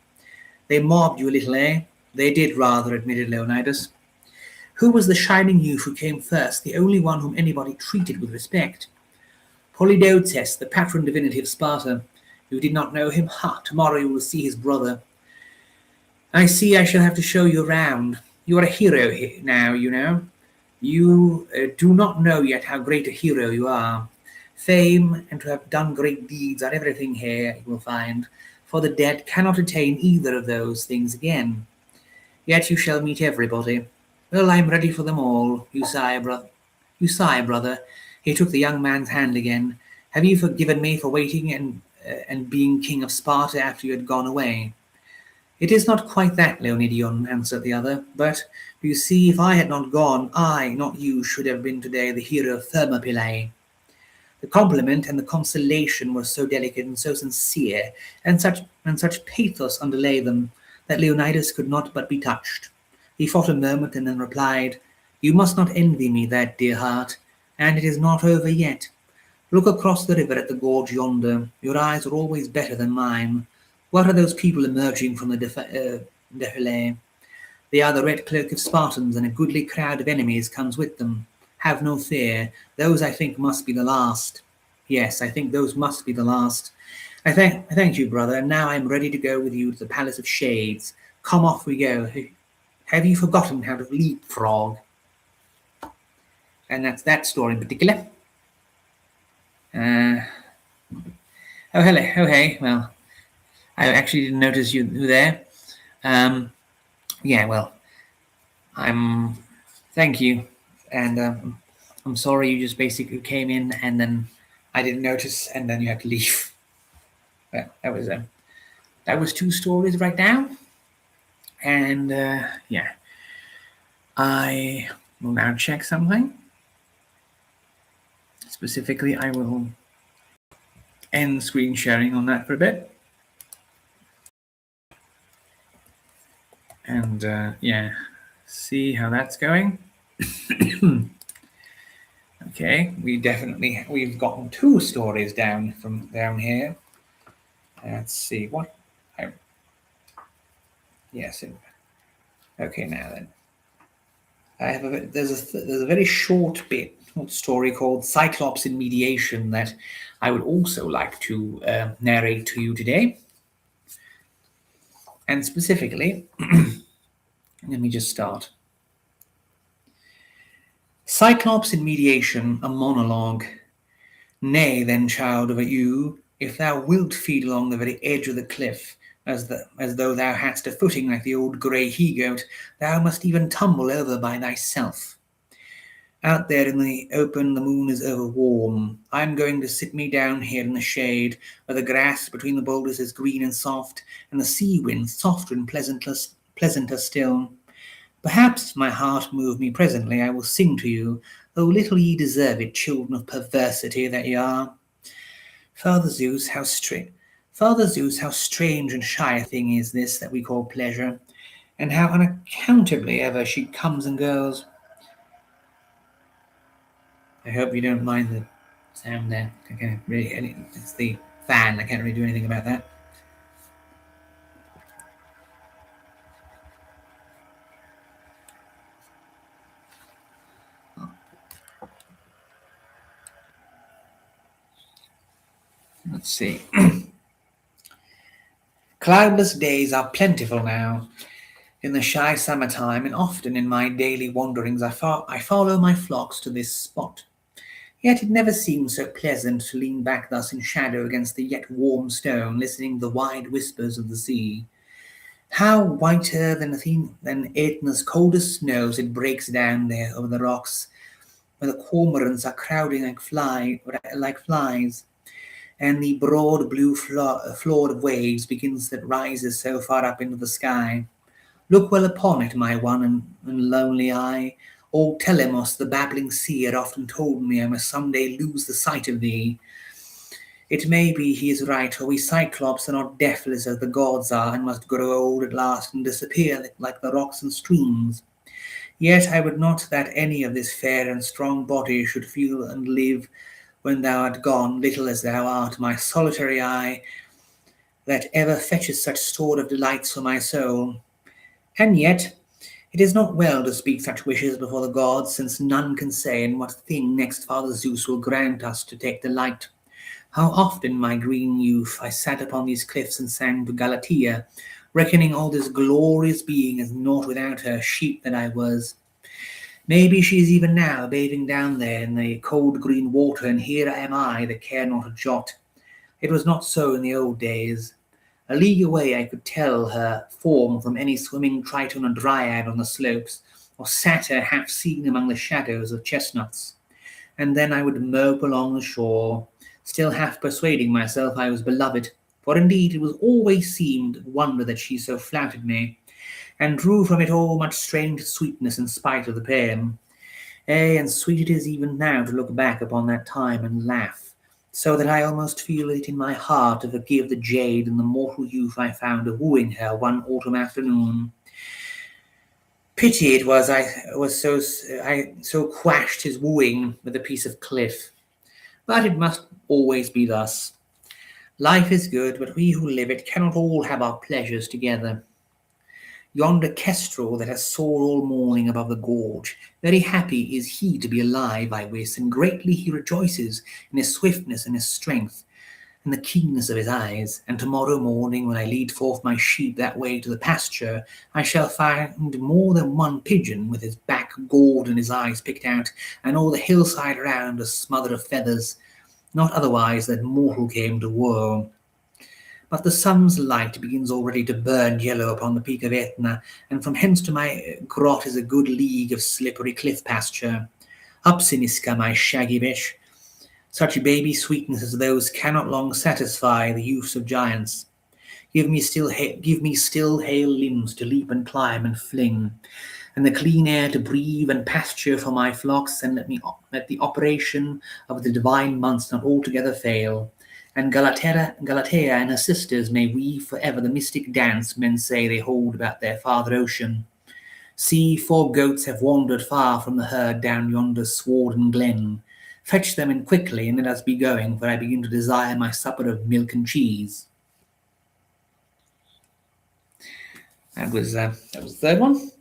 They mobbed you a little, eh? They did rather, admitted Leonidas. Who was the shining youth who came first, the only one whom anybody treated with respect? Polydeuces, the patron divinity of Sparta. You did not know him? Ha! Tomorrow you will see his brother. I see I shall have to show you round. You are a hero here now, you know. You do not know yet how great a hero you are. Fame and to have done great deeds are everything here, you will find, for the dead cannot attain either of those things again. Yet you shall meet everybody. Well, I am ready for them all. You sigh, brother. He took the young man's hand again. Have you forgiven me for waiting and being king of Sparta after you had gone away? It is not quite that, Leonidion, answered the other. But, you see, if I had not gone, I, not you, should have been today the hero of Thermopylae. The compliment and the consolation were so delicate and so sincere, and such pathos underlay them, that Leonidas could not but be touched. He thought a moment and then replied, You must not envy me that, dear heart, and it is not over yet. Look across the river at the gorge yonder. Your eyes are always better than mine. What are those people emerging from the defile? They are the red cloak of Spartans, and a goodly crowd of enemies comes with them. Have no fear. Those, I think, must be the last. Yes, I think those must be the last. I thank you, brother, and now I am ready to go with you to the Palace of Shades. Come, off we go. Have you forgotten how to leapfrog? And that's that story in particular. Oh, hello. Oh, hey. Well, I actually didn't notice you there. Yeah, well, thank you. And I'm sorry you just basically came in and then I didn't notice and then you had to leave. Well, that was 2 stories right now. And yeah, I will now check something. Specifically, I will end screen sharing on that for a bit. And yeah, see how that's going. Okay, we've gotten 2 stories down from down here. Let's see what. Yes. Okay, now then. I have there's a very short story called Cyclops in Mediation that I would also like to narrate to you today. And specifically, let me just start. Cyclops in Mediation, a monologue. Nay, then, child of a ewe, if thou wilt feed along the very edge of the cliff, as though thou hadst a footing like the old grey he-goat, thou must even tumble over by thyself. Out there in the open the moon is over warm. I am going to sit me down here in the shade, where the grass between the boulders is green and soft, and the sea wind softer and pleasanter still. Perhaps, my heart move me presently, I will sing to you, though little ye deserve it, children of perversity that ye are. Father Zeus, how strange and shy a thing is this that we call pleasure, and how unaccountably ever she comes and goes. I hope you don't mind the sound there. It's the fan. I can't really do anything about that. Let's see. Cloudless days are plentiful now in the shy summertime, and often in my daily wanderings I follow my flocks to this spot. Yet it never seems so pleasant to lean back thus in shadow against the yet warm stone, listening to the wide whispers of the sea. How whiter than Aetna's coldest snows it breaks down there over the rocks, where the cormorants are crowding like flies, and the broad blue floor of waves begins that rises so far up into the sky. Look well upon it, my one and lonely eye. Old Telemos, the babbling sea, had often told me I must some day lose the sight of thee. It may be he is right, or we Cyclops are not deathless as the gods are, and must grow old at last and disappear like the rocks and streams. Yet I would not that any of this fair and strong body should feel and live when thou art gone, little as thou art, my solitary eye, that ever fetches such store of delights for my soul. And yet it is not well to speak such wishes before the gods, since none can say in what thing next Father Zeus will grant us to take delight. How often, in my green youth, I sat upon these cliffs and sang to Galatea, reckoning all this glorious being as naught without her, sheep that I was. Maybe she is even now bathing down there in the cold green water, and here am I that care not a jot. It was not so in the old days. A league away I could tell her form from any swimming triton or dryad on the slopes, or satyr half seen among the shadows of chestnuts. And then I would mope along the shore, still half persuading myself I was beloved, for indeed it was always seemed wonder that she so flouted me, and drew from it all much strange sweetness in spite of the pain. Ay, and sweet it is even now to look back upon that time and laugh, so that I almost feel it in my heart to forgive the jade and the mortal youth I found wooing her one autumn afternoon. Pity it was I so quashed his wooing with a piece of cliff. But it must always be thus. Life is good, but we who live it cannot all have our pleasures together. Yonder kestrel that has soared all morning above the gorge, very happy is he to be alive, I wis, and greatly he rejoices in his swiftness and his strength, and the keenness of his eyes. And tomorrow morning, when I lead forth my sheep that way to the pasture, I shall find more than one pigeon with his back gored and his eyes picked out, and all the hillside around a smother of feathers, not otherwise that mortal came to woe. But the sun's light begins already to burn yellow upon the peak of Etna, and from hence to my grot is a good league of slippery cliff pasture. Up, Siniska, my shaggy bitch. Such baby sweetness as those cannot long satisfy the youths of giants. Give me still hale limbs to leap and climb and fling, and the clean air to breathe and pasture for my flocks, and let the operation of the divine months not altogether fail. And Galatea and her sisters may weave forever the mystic dance men say they hold about their father ocean. See, 4 goats have wandered far from the herd down yonder swarden glen. Fetch them in quickly, and let us be going, for I begin to desire my supper of milk and cheese. That was the third one.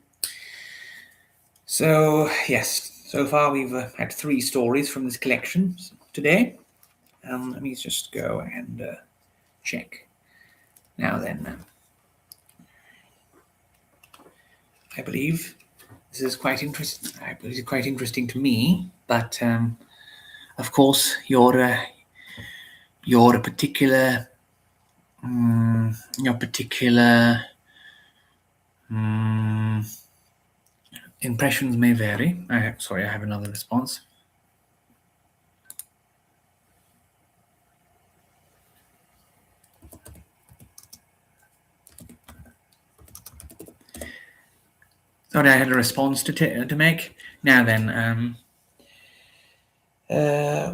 So, yes, so far we've had 3 stories from this collection today. Let me just go and check. Now then, I believe this is quite interesting. I believe it's quite interesting to me, but of course, your particular impressions may vary. I have another response. Sorry, I had a response to make. Now then,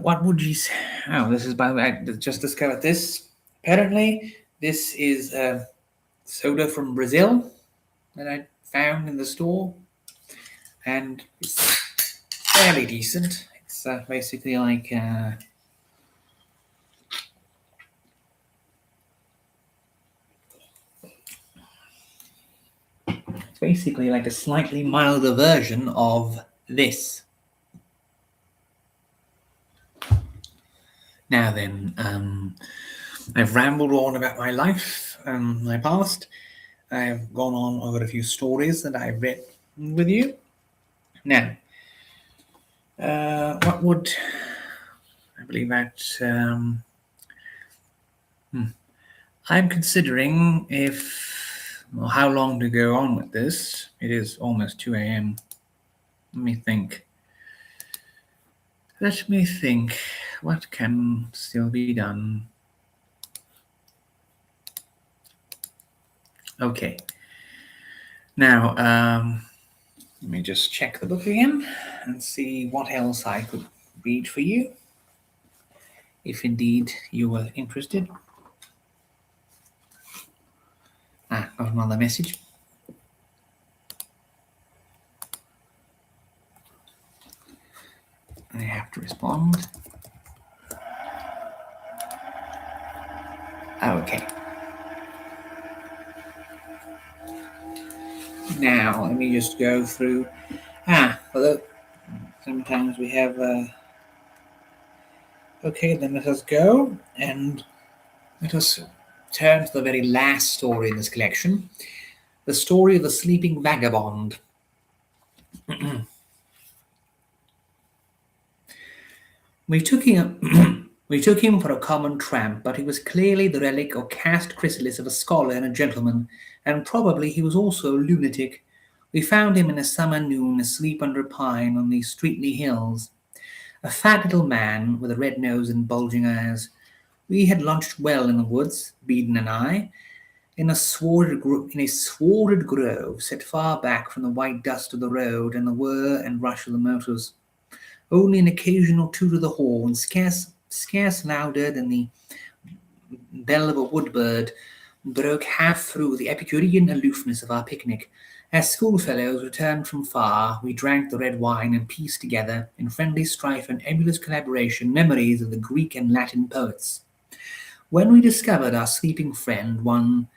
what would you say? Oh, this is, by the way, I just discovered this. Apparently, this is soda from Brazil that I found in the store, and it's fairly decent. It's basically like it's basically like a slightly milder version of this. Now then, I've rambled on about my life, my past. I've gone on over a few stories that I've read with you. Now, what would I believe that I'm considering how long to go on with this. It is almost 2 a.m. Let me think. What can still be done? Okay. Now, let me just check the book again and see what else I could read for you. if indeed you were interested. Got another message. I have to respond. Okay. Now, let me just go through. Although sometimes we have. Okay, then let us go and let us turn to the very last story in this collection, the story of the sleeping vagabond. We took him. We took him for a common tramp, but he was clearly the relic or cast chrysalis of a scholar and a gentleman, and probably he was also a lunatic. We found him in a summer noon asleep under a pine on the Streatley hills. A fat little man with a red nose and bulging eyes. We had lunched well in the woods, Beeden and I, in a swarded grove set far back from the white dust of the road and the whir and rush of the motors. Only an occasional toot of the horn, scarce louder than the bell of a woodbird, broke half through the Epicurean aloofness of our picnic. As schoolfellows returned from far, we drank the red wine and pieced together, in friendly strife and emulous collaboration, memories of the Greek and Latin poets. When we discovered our sleeping friend, one,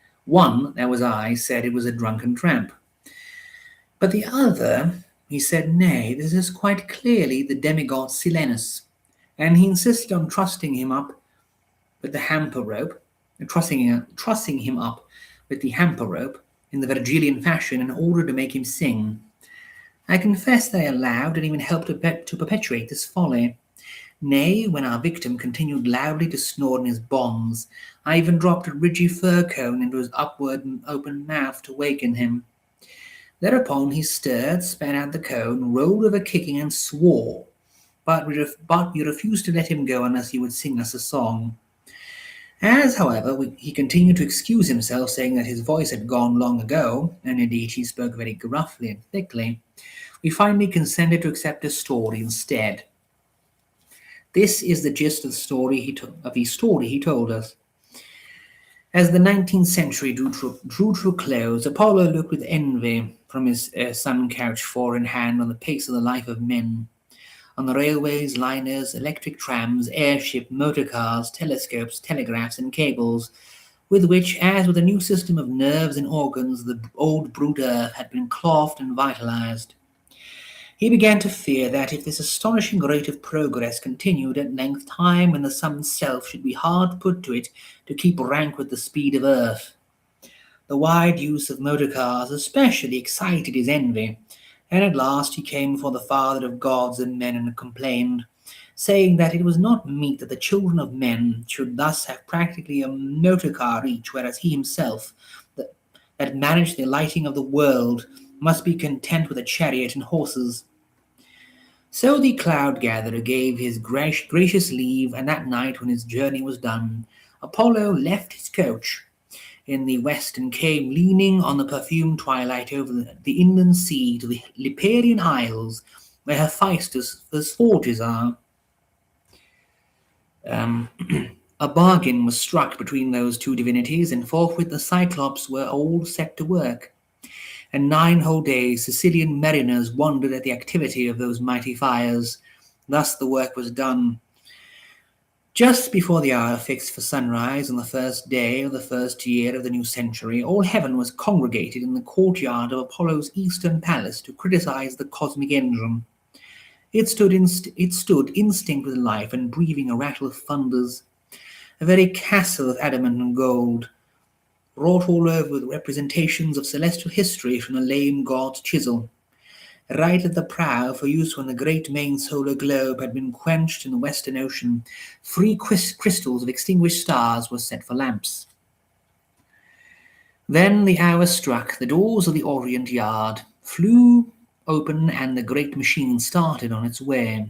that was I, said it was a drunken tramp. But the other, he said, nay, this is quite clearly the demigod Silenus, and he insisted on trusting him up with the hamper rope, trussing him up with the hamper rope in the Virgilian fashion in order to make him sing. I confess that I allowed and even helped to perpetuate this folly. Nay, when our victim continued loudly to snore in his bonds, I even dropped a ridgy fir cone into his upward and open mouth to waken him. Thereupon he stirred, spat out the cone, rolled over kicking, and swore. But we refused to let him go unless he would sing us a song. As, however, he continued to excuse himself, saying that his voice had gone long ago, and indeed he spoke very gruffly and thickly, we finally consented to accept his story instead. This is the gist of the story he told us. As the 19th century drew to a close, Apollo looked with envy from his sun-couch four in hand on the pace of the life of men. On the railways, liners, electric trams, airship, motor cars, telescopes, telegraphs, and cables, with which, as with a new system of nerves and organs, the old brute earth had been clothed and vitalized. He began to fear that if this astonishing rate of progress continued, at length time and the sun's self should be hard put to it to keep rank with the speed of earth. The wide use of motor cars especially excited his envy, and at last he came before the Father of gods and men and complained, saying that it was not meet that the children of men should thus have practically a motor car each, whereas he himself, that managed the lighting of the world, must be content with a chariot and horses. So the cloud-gatherer gave his gracious leave, and that night when his journey was done, Apollo left his coach in the west and came leaning on the perfumed twilight over the inland sea to the Liparian Isles, where Hephaestus' forges are. A bargain was struck between those two divinities, and forthwith the Cyclops were all set to work. And 9 whole days Sicilian mariners wondered at the activity of those mighty fires. Thus the work was done. Just before the hour fixed for sunrise on the first day of the first year of the new century, all heaven was congregated in the courtyard of Apollo's eastern palace to criticize the cosmic engine. It stood instinct with life and breathing a rattle of thunders, a very castle of adamant and gold, wrought all over with representations of celestial history from the lame god's chisel. Right at the prow, for use when the great main solar globe had been quenched in the western ocean, 3 crystals of extinguished stars were set for lamps. Then the hour struck, the doors of the Orient yard flew open, and the great machine started on its way.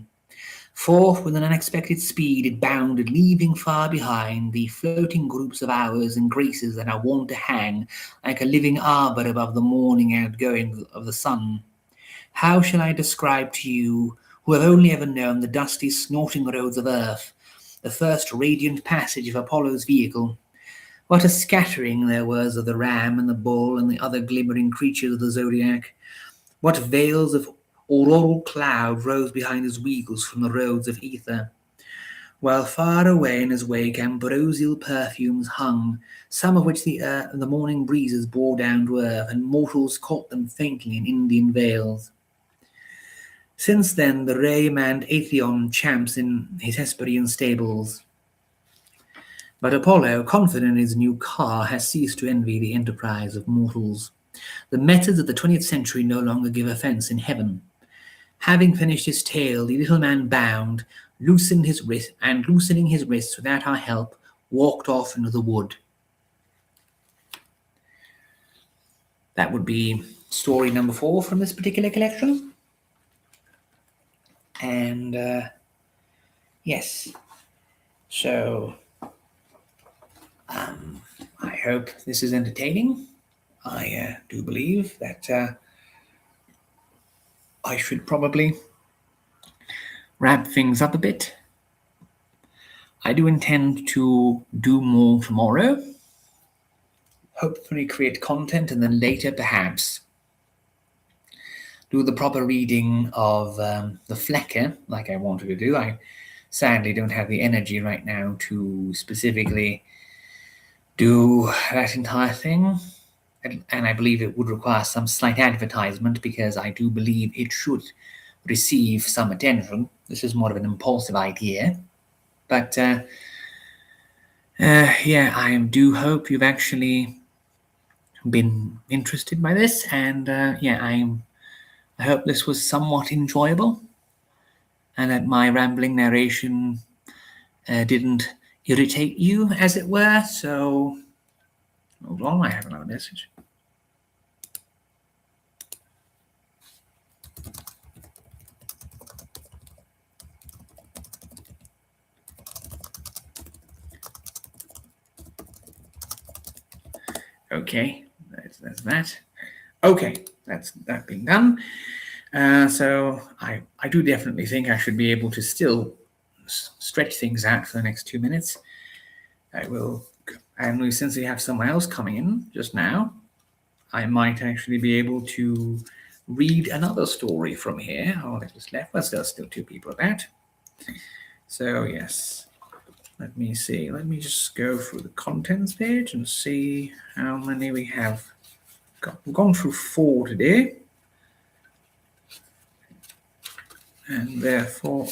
Forth with an unexpected speed it bounded, leaving far behind the floating groups of hours and graces that are wont to hang like a living arbour above the morning outgoing of the sun. How shall I describe to you, who have only ever known the dusty, snorting roads of earth, the first radiant passage of Apollo's vehicle. What a scattering there was of the ram and the bull and the other glimmering creatures of the zodiac. What veils of auroral cloud rose behind his wheels from the roads of ether, while far away in his wake ambrosial perfumes hung, some of which the morning breezes bore down to earth, and mortals caught them faintly in Indian vales. Since then the ray-manned Atheon champs in his Hesperian stables. But Apollo, confident in his new car, has ceased to envy the enterprise of mortals. The methods of the 20th century no longer give offence in heaven. Having finished his tale, the little man bound, loosening his wrists without our help, walked off into the wood. That would be story number 4 from this particular collection. And yes, so I hope this is entertaining. I do believe that I should probably wrap things up a bit. I do intend to do more tomorrow. Hopefully create content, and then later perhaps do the proper reading of the Flecker like I wanted to do. I sadly don't have the energy right now to specifically do that entire thing. And I believe it would require some slight advertisement, because I do believe it should receive some attention. This is more of an impulsive idea. But yeah, I do hope you've actually been interested by this. And yeah, I hope this was somewhat enjoyable, and that my rambling narration didn't irritate you, as it were. So, hold on, I have another message. Okay, that's that. Okay, that's that being done. So I do definitely think I should be able to still stretch things out for the next 2 minutes. I will, and since we have someone else coming in just now, I might actually be able to read another story from here. Oh, I just left. Well, there's still 2 people about. So yes, let me see. Let me just go through the contents page and see how many we have. We've gone through 4 today. And therefore,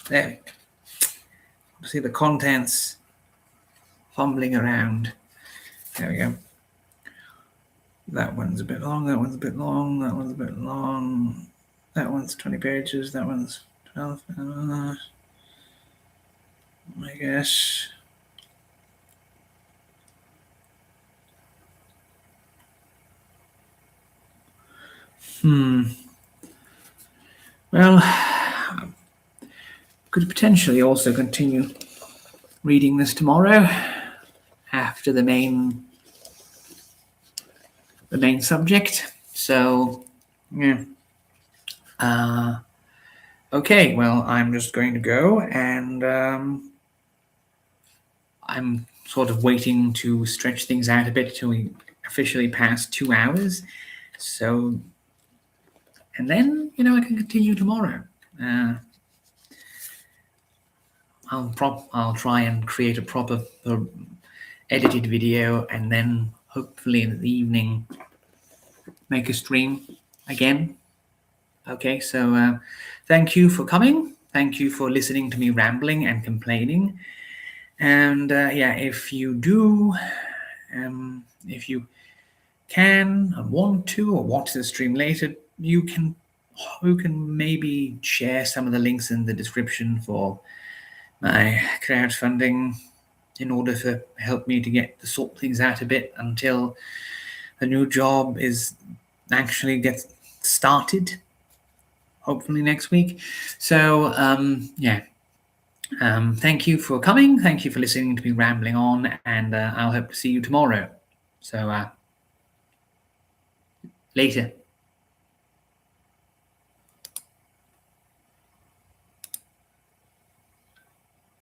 there. See the contents fumbling around. There we go. That one's a bit long, that one's a bit long, that one's a bit long. That one's 20 pages, that one's 12. I guess. Well, could potentially also continue reading this tomorrow after the main subject. So, yeah. Okay, well, I'm just going to go, and I'm sort of waiting to stretch things out a bit till we officially pass 2 hours. So, and then, I can continue tomorrow. I'll try and create a proper edited video, and then hopefully in the evening make a stream again. Okay, so thank you for coming. Thank you for listening to me rambling and complaining. And yeah, if you do, if you can and want to, or watch the stream later, you can maybe share some of the links in the description for my crowdfunding, in order to help me to sort things out a bit until the new job actually gets started, hopefully next week. So yeah, thank you for coming. Thank you for listening to me rambling on, and I'll hope to see you tomorrow. So later.